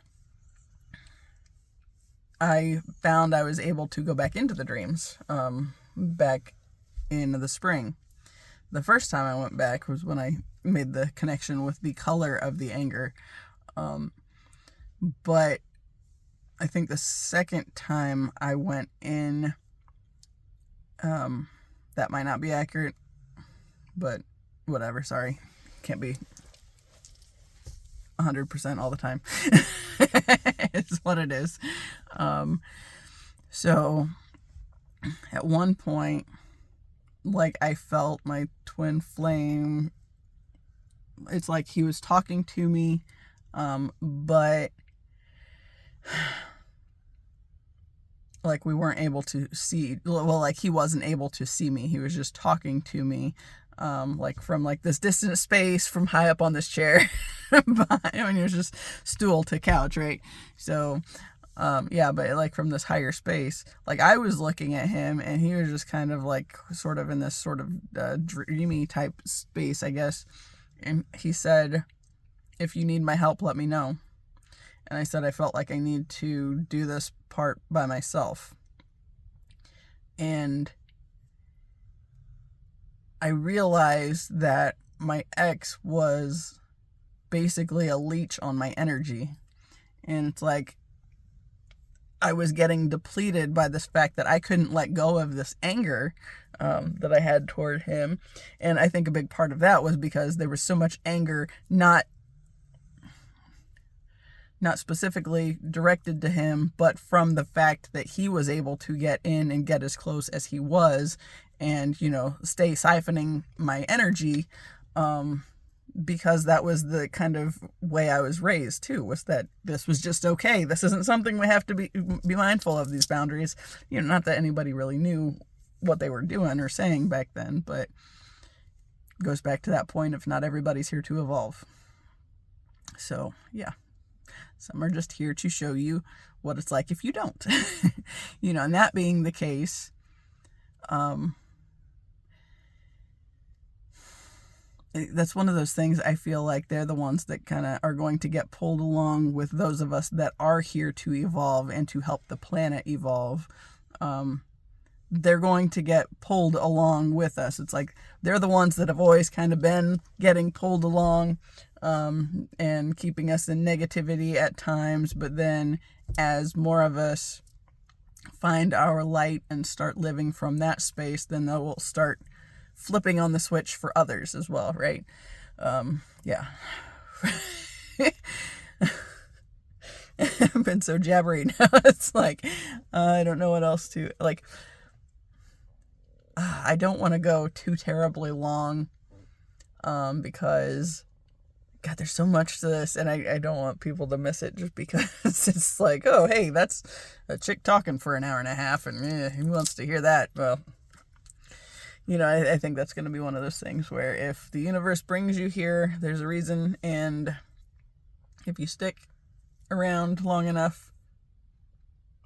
I found I was able to go back into the dreams, back in the spring, the first time I went back was when I made the connection with the color of the anger. But I think the second time I went in, that might not be accurate, but whatever, sorry. Can't be 100% all the time. It's what it is. So at one point, like, I felt my twin flame. It's like he was talking to me, but like we weren't able to see, well, like he wasn't able to see me. He was just talking to me, like from like this distant space, from high up on this chair. And he was just stool to couch, right? So, yeah, but like from this higher space, like I was looking at him and he was just kind of like sort of in this sort of dreamy type space, I guess. And he said, "If you need my help, let me know." And I said, I felt like I need to do this part by myself. And I realized that my ex was basically a leech on my energy. And it's like I was getting depleted by this fact that I couldn't let go of this anger that I had toward him. And I think a big part of that was because there was so much anger, not specifically directed to him, but from the fact that he was able to get in and get as close as he was and, stay siphoning my energy, because that was the kind of way I was raised too, was that this was just okay. This isn't something we have to be mindful of, these boundaries. Not that anybody really knew what they were doing or saying back then, but it goes back to that point of not everybody's here to evolve. So yeah, some are just here to show you what it's like if you don't. And that being the case, that's one of those things I feel like they're the ones that kind of are going to get pulled along with those of us that are here to evolve and to help the planet evolve. They're going to get pulled along with us. It's like they're the ones that have always kind of been getting pulled along and keeping us in negativity at times. But then as more of us find our light and start living from that space, then they will start flipping on the switch for others as well, right? Yeah. I've been so jabbery now. It's like, I don't know what else to, like, I don't want to go too terribly long, because, God, there's so much to this, and I don't want people to miss it just because it's like, oh, hey, that's a chick talking for an hour and a half, and who wants to hear that? Well, I think that's going to be one of those things where if the universe brings you here, there's a reason, and if you stick around long enough,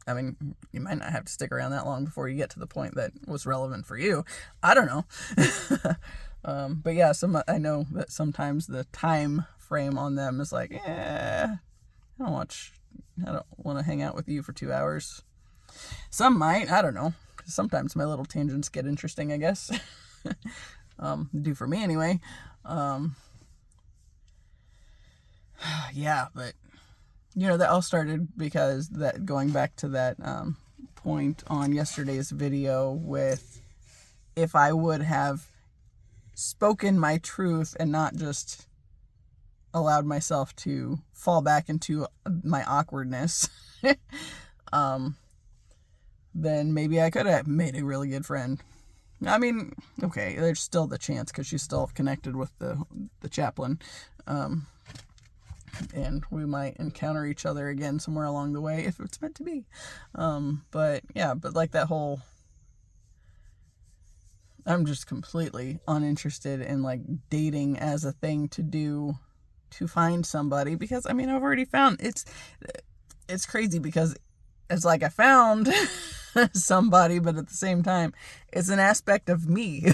I mean, you might not have to stick around that long before you get to the point that was relevant for you. I don't know. But yeah, I know that sometimes the time frame on them is like, I don't want to hang out with you for 2 hours. Some might, I don't know. Sometimes my little tangents get interesting, I guess. Do for me anyway. Yeah, but that all started because that, going back to that point on yesterday's video with, if I would have spoken my truth and not just allowed myself to fall back into my awkwardness, then maybe I could have made a really good friend. I mean, okay, there's still the chance because she's still connected with the chaplain. And we might encounter each other again somewhere along the way if it's meant to be. But like that whole, I'm just completely uninterested in like dating as a thing to do to find somebody, because I've already found it's crazy because it's like I found somebody, but at the same time, it's an aspect of me.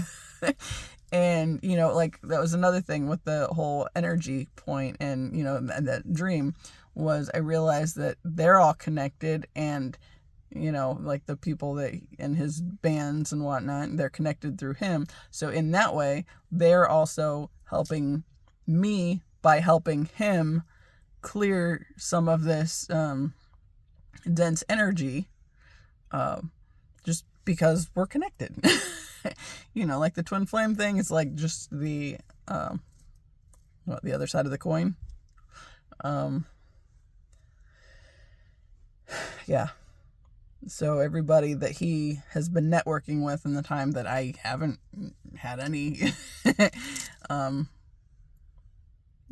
And, like that was another thing with the whole energy point and, that dream was I realized that they're all connected and, like the people that in his bands and whatnot, they're connected through him. So in that way, they're also helping me by helping him clear some of this dense energy, just because we're connected. Like the twin flame thing is like just the other side of the coin. Yeah. So everybody that he has been networking with in the time that I haven't had any,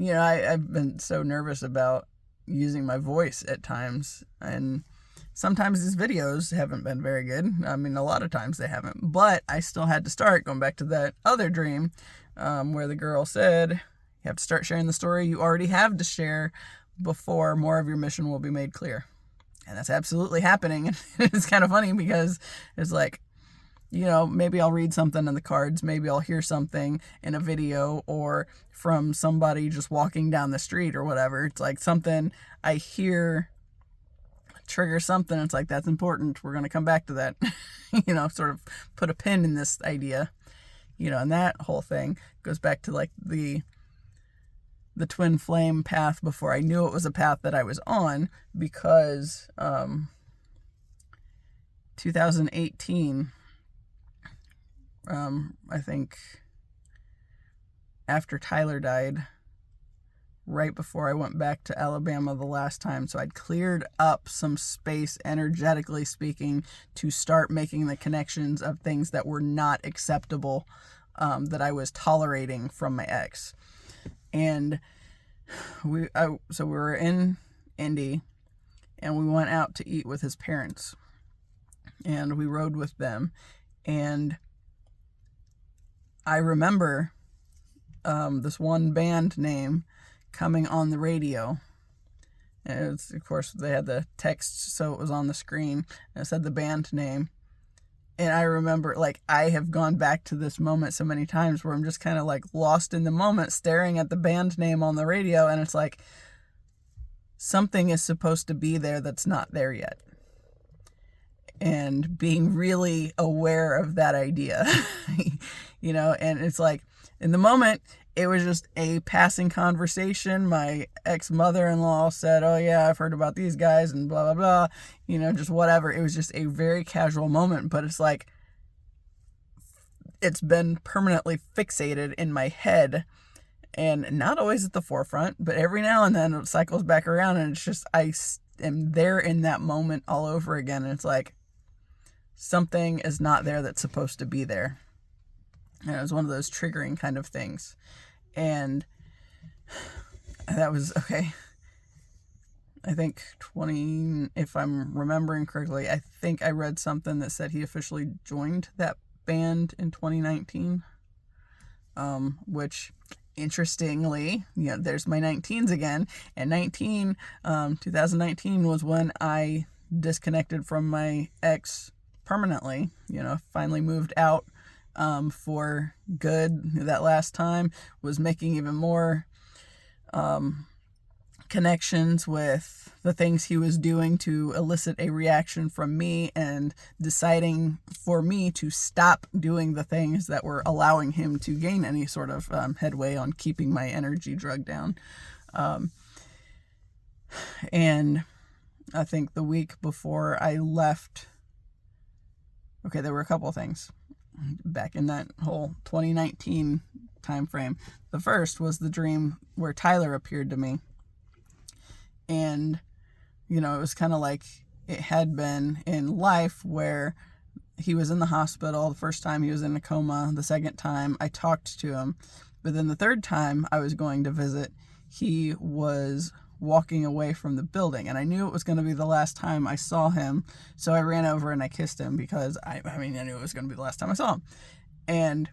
I've been so nervous about using my voice at times, and sometimes these videos haven't been very good. A lot of times they haven't, but I still had to start, going back to that other dream, where the girl said, you have to start sharing the story you already have to share before more of your mission will be made clear. And that's absolutely happening. It's kind of funny because it's like, maybe I'll read something in the cards, maybe I'll hear something in a video or from somebody just walking down the street or whatever. It's like something I hear trigger something. It's like, that's important. We're going to come back to that, sort of put a pin in this idea, and that whole thing goes back to like the twin flame path before I knew it was a path that I was on, because 2018, I think after Tyler died, right before I went back to Alabama the last time. So I'd cleared up some space, energetically speaking, to start making the connections of things that were not acceptable, that I was tolerating from my ex. And so we were in Indy, and we went out to eat with his parents, and we rode with them. And I remember this one band name coming on the radio. And it's, of course, they had the text, so it was on the screen, and it said the band name. And I remember, like, I have gone back to this moment so many times where I'm just kind of like lost in the moment, staring at the band name on the radio, and it's like something is supposed to be there that's not there yet. And being really aware of that idea, and it's like in the moment, it was just a passing conversation. My ex-mother-in-law said, "Oh yeah, I've heard about these guys," and blah, blah, blah, just whatever. It was just a very casual moment, but it's like, it's been permanently fixated in my head, and not always at the forefront, but every now and then it cycles back around, and it's just, I am there in that moment all over again, and it's like, something is not there that's supposed to be there. And it was one of those triggering kind of things. And that was, okay, I think if I'm remembering correctly, I think I read something that said he officially joined that band in 2019, which, interestingly, there's my 19s again, and 2019 was when I disconnected from my ex permanently, finally moved out for good. That last time was making even more connections with the things he was doing to elicit a reaction from me, and deciding for me to stop doing the things that were allowing him to gain any sort of headway on keeping my energy drug down. And I think the week before I left, okay, there were a couple of things back in that whole 2019 time frame. The first was the dream where Tyler appeared to me. And, it was kind of like it had been in life, where he was in the hospital. The first time he was in a coma. The second time I talked to him. But then the third time I was going to visit, he was walking away from the building, and I knew it was going to be the last time I saw him, so I ran over and I kissed him, because I knew it was going to be the last time I saw him. And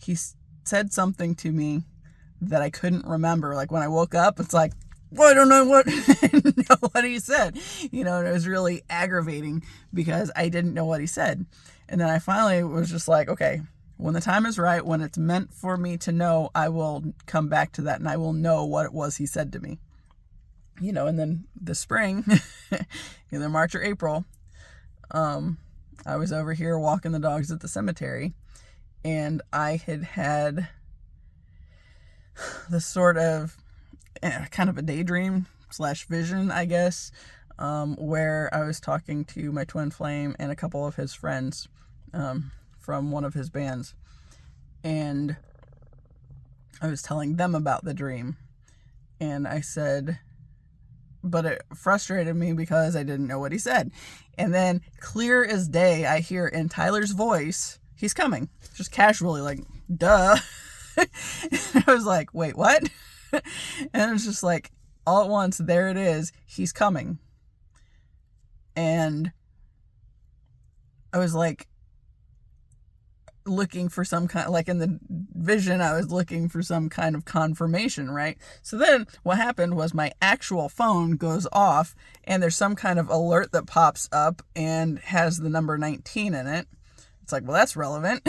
he said something to me that I couldn't remember. Like, when I woke up, it's like, well, I don't know what he said, and it was really aggravating because I didn't know what he said. And then I finally was just like, okay, when the time is right, when it's meant for me to know, I will come back to that, and I will know what it was he said to me. And then this spring, either March or April, I was over here walking the dogs at the cemetery, and I had this sort of kind of a daydream / vision, I guess, where I was talking to my twin flame and a couple of his friends, from one of his bands, and I was telling them about the dream, and I said, but it frustrated me because I didn't know what he said. And then, clear as day, I hear in Tyler's voice, he's coming, just casually, like, duh. I was like, wait, what? And it's just like, all at once, there it is, he's coming. And I was like, looking for some kind, like in the vision, I was looking for some kind of confirmation, right? So then what happened was my actual phone goes off, and there's some kind of alert that pops up and has the number 19 in it. It's like, well, that's relevant.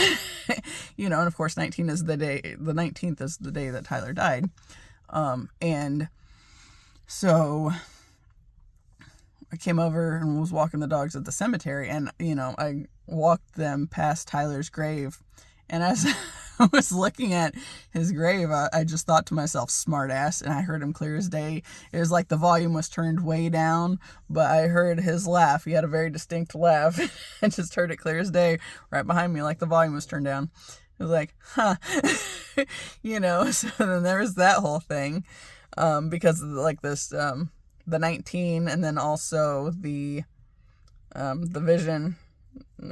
And of course, 19 is the 19th is the day that Tyler died. And so I came over and was walking the dogs at the cemetery, and, I walked them past Tyler's grave, and as I was looking at his grave, I just thought to myself, smart ass, and I heard him clear as day. It was like the volume was turned way down, but I heard his laugh. He had a very distinct laugh. I just heard it clear as day right behind me, like the volume was turned down. It was like, huh. So then there was that whole thing, because of, like, this, the 19, and then also the vision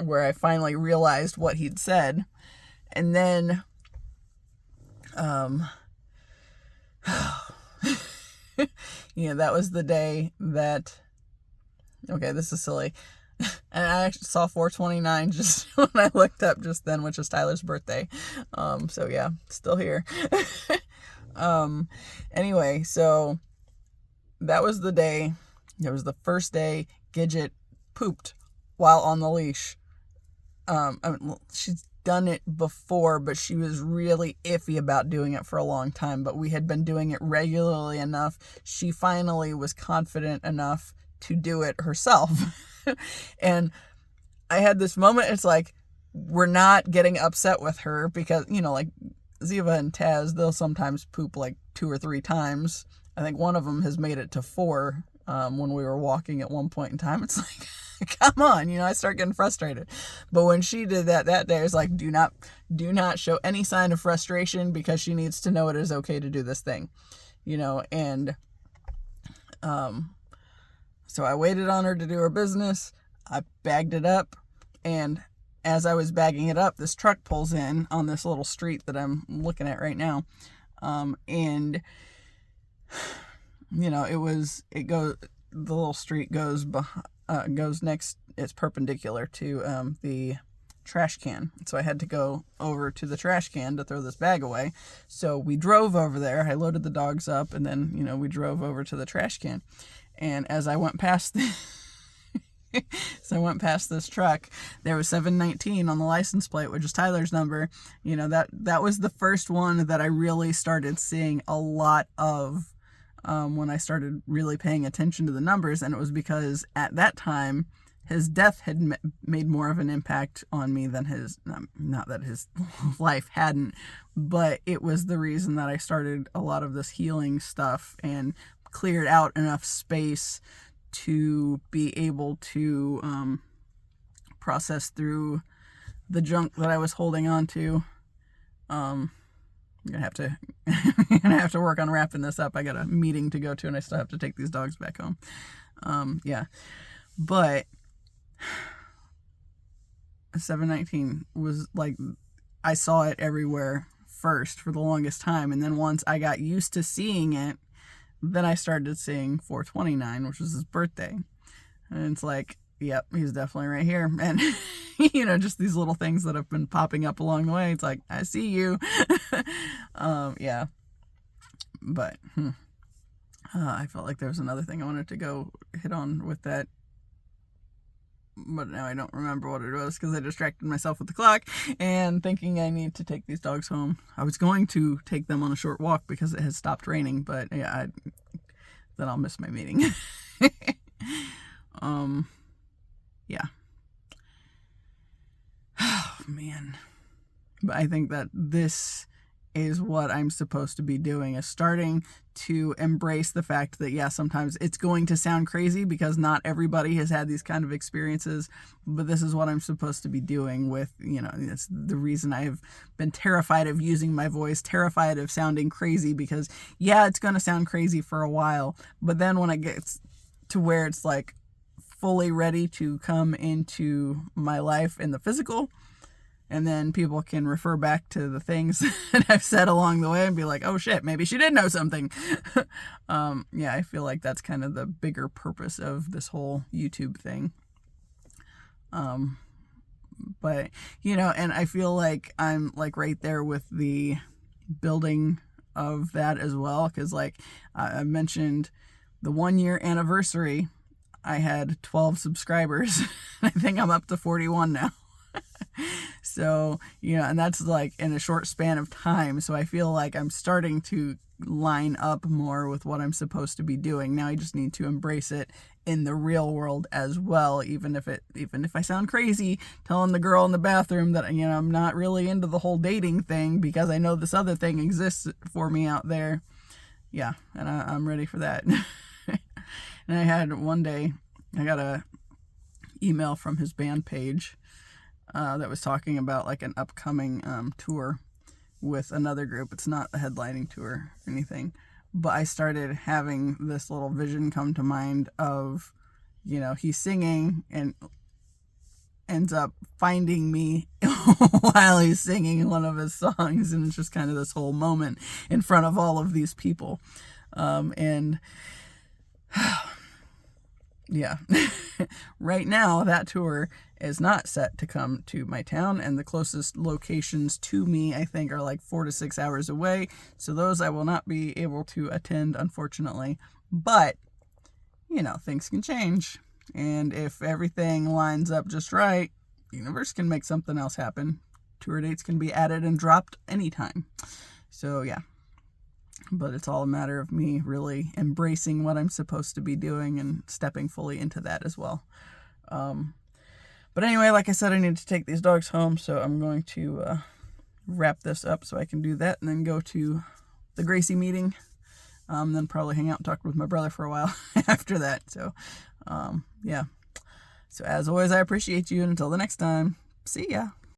where I finally realized what he'd said. And then Um, that was the day that, okay, this is silly. And I actually saw 429 just when I looked up just then, which is Tyler's birthday. So yeah, still here. Anyway, so that was the day. It was the first day Gidget pooped while on the leash. She's done it before, but she was really iffy about doing it for a long time. But we had been doing it regularly enough. She finally was confident enough to do it herself. And I had this moment, it's like, we're not getting upset with her because, like Ziva and Taz, they'll sometimes poop like 2 or 3 times. I think one of them has made it to 4 when we were walking at one point in time. It's like, come on, I start getting frustrated. But when she did that day, it's like, do not show any sign of frustration because she needs to know it is okay to do this thing, and so I waited on her to do her business. I bagged it up, and as I was bagging it up, this truck pulls in on this little street that I'm looking at right now. And the little street goes next, it's perpendicular to the trash can. So I had to go over to the trash can to throw this bag away. So we drove over there. I loaded the dogs up, and then, we drove over to the trash can. And as I went past this truck, there was 719 on the license plate, which is Tyler's number. That was the first one that I really started seeing a lot of when I started really paying attention to the numbers. And it was because at that time, his death had made more of an impact on me than not that his life hadn't, but it was the reason that I started a lot of this healing stuff and cleared out enough space to be able to process through the junk that I was holding on to. I'm gonna have to work on wrapping this up. I got a meeting to go to, and I still have to take these dogs back home. But 719 was like, I saw it everywhere first for the longest time, and then once I got used to seeing it, then I started seeing 429, which was his birthday. And it's like, yep, he's definitely right here. And, just these little things that have been popping up along the way. It's like, I see you. Yeah. But I felt like there was another thing I wanted to go hit on with that. But now I don't remember what it was because I distracted myself with the clock and thinking I need to take these dogs home. I was going to take them on a short walk because it has stopped raining, but yeah, then I'll miss my meeting. Yeah. Oh, man. But I think that this is what I'm supposed to be doing, is starting to embrace the fact that, yeah, sometimes it's going to sound crazy because not everybody has had these kind of experiences, but this is what I'm supposed to be doing with, it's the reason I've been terrified of using my voice, terrified of sounding crazy, because yeah, it's going to sound crazy for a while, but then when it gets to where it's like fully ready to come into my life in the physical, and then people can refer back to the things that I've said along the way and be like, oh shit, maybe she did know something. Yeah, I feel like that's kind of the bigger purpose of this whole YouTube thing. But, and I feel like I'm like right there with the building of that as well. Cause like I mentioned the 1-year anniversary, I had 12 subscribers. I think I'm up to 41 now. So, and that's like in a short span of time. So I feel like I'm starting to line up more with what I'm supposed to be doing. Now I just need to embrace it in the real world as well. Even if I sound crazy telling the girl in the bathroom that, I'm not really into the whole dating thing because I know this other thing exists for me out there. Yeah. And I'm ready for that. And I had one day, I got a email from his band page that was talking about like an upcoming tour with another group. It's not a headlining tour or anything, but I started having this little vision come to mind of, he's singing and ends up finding me while he's singing one of his songs, and it's just kind of this whole moment in front of all of these people. And yeah, right now that tour is not set to come to my town, and the closest locations to me, I think, are like 4 to 6 hours away. So those I will not be able to attend, unfortunately. But, you know, things can change. And if everything lines up just right, the universe can make something else happen. Tour dates can be added and dropped anytime. So yeah, but it's all a matter of me really embracing what I'm supposed to be doing and stepping fully into that as well. But anyway, like I said, I need to take these dogs home, so I'm going to wrap this up so I can do that and then go to the Gracie meeting. Then probably hang out and talk with my brother for a while after that. So, yeah. So as always, I appreciate you. And until the next time, see ya.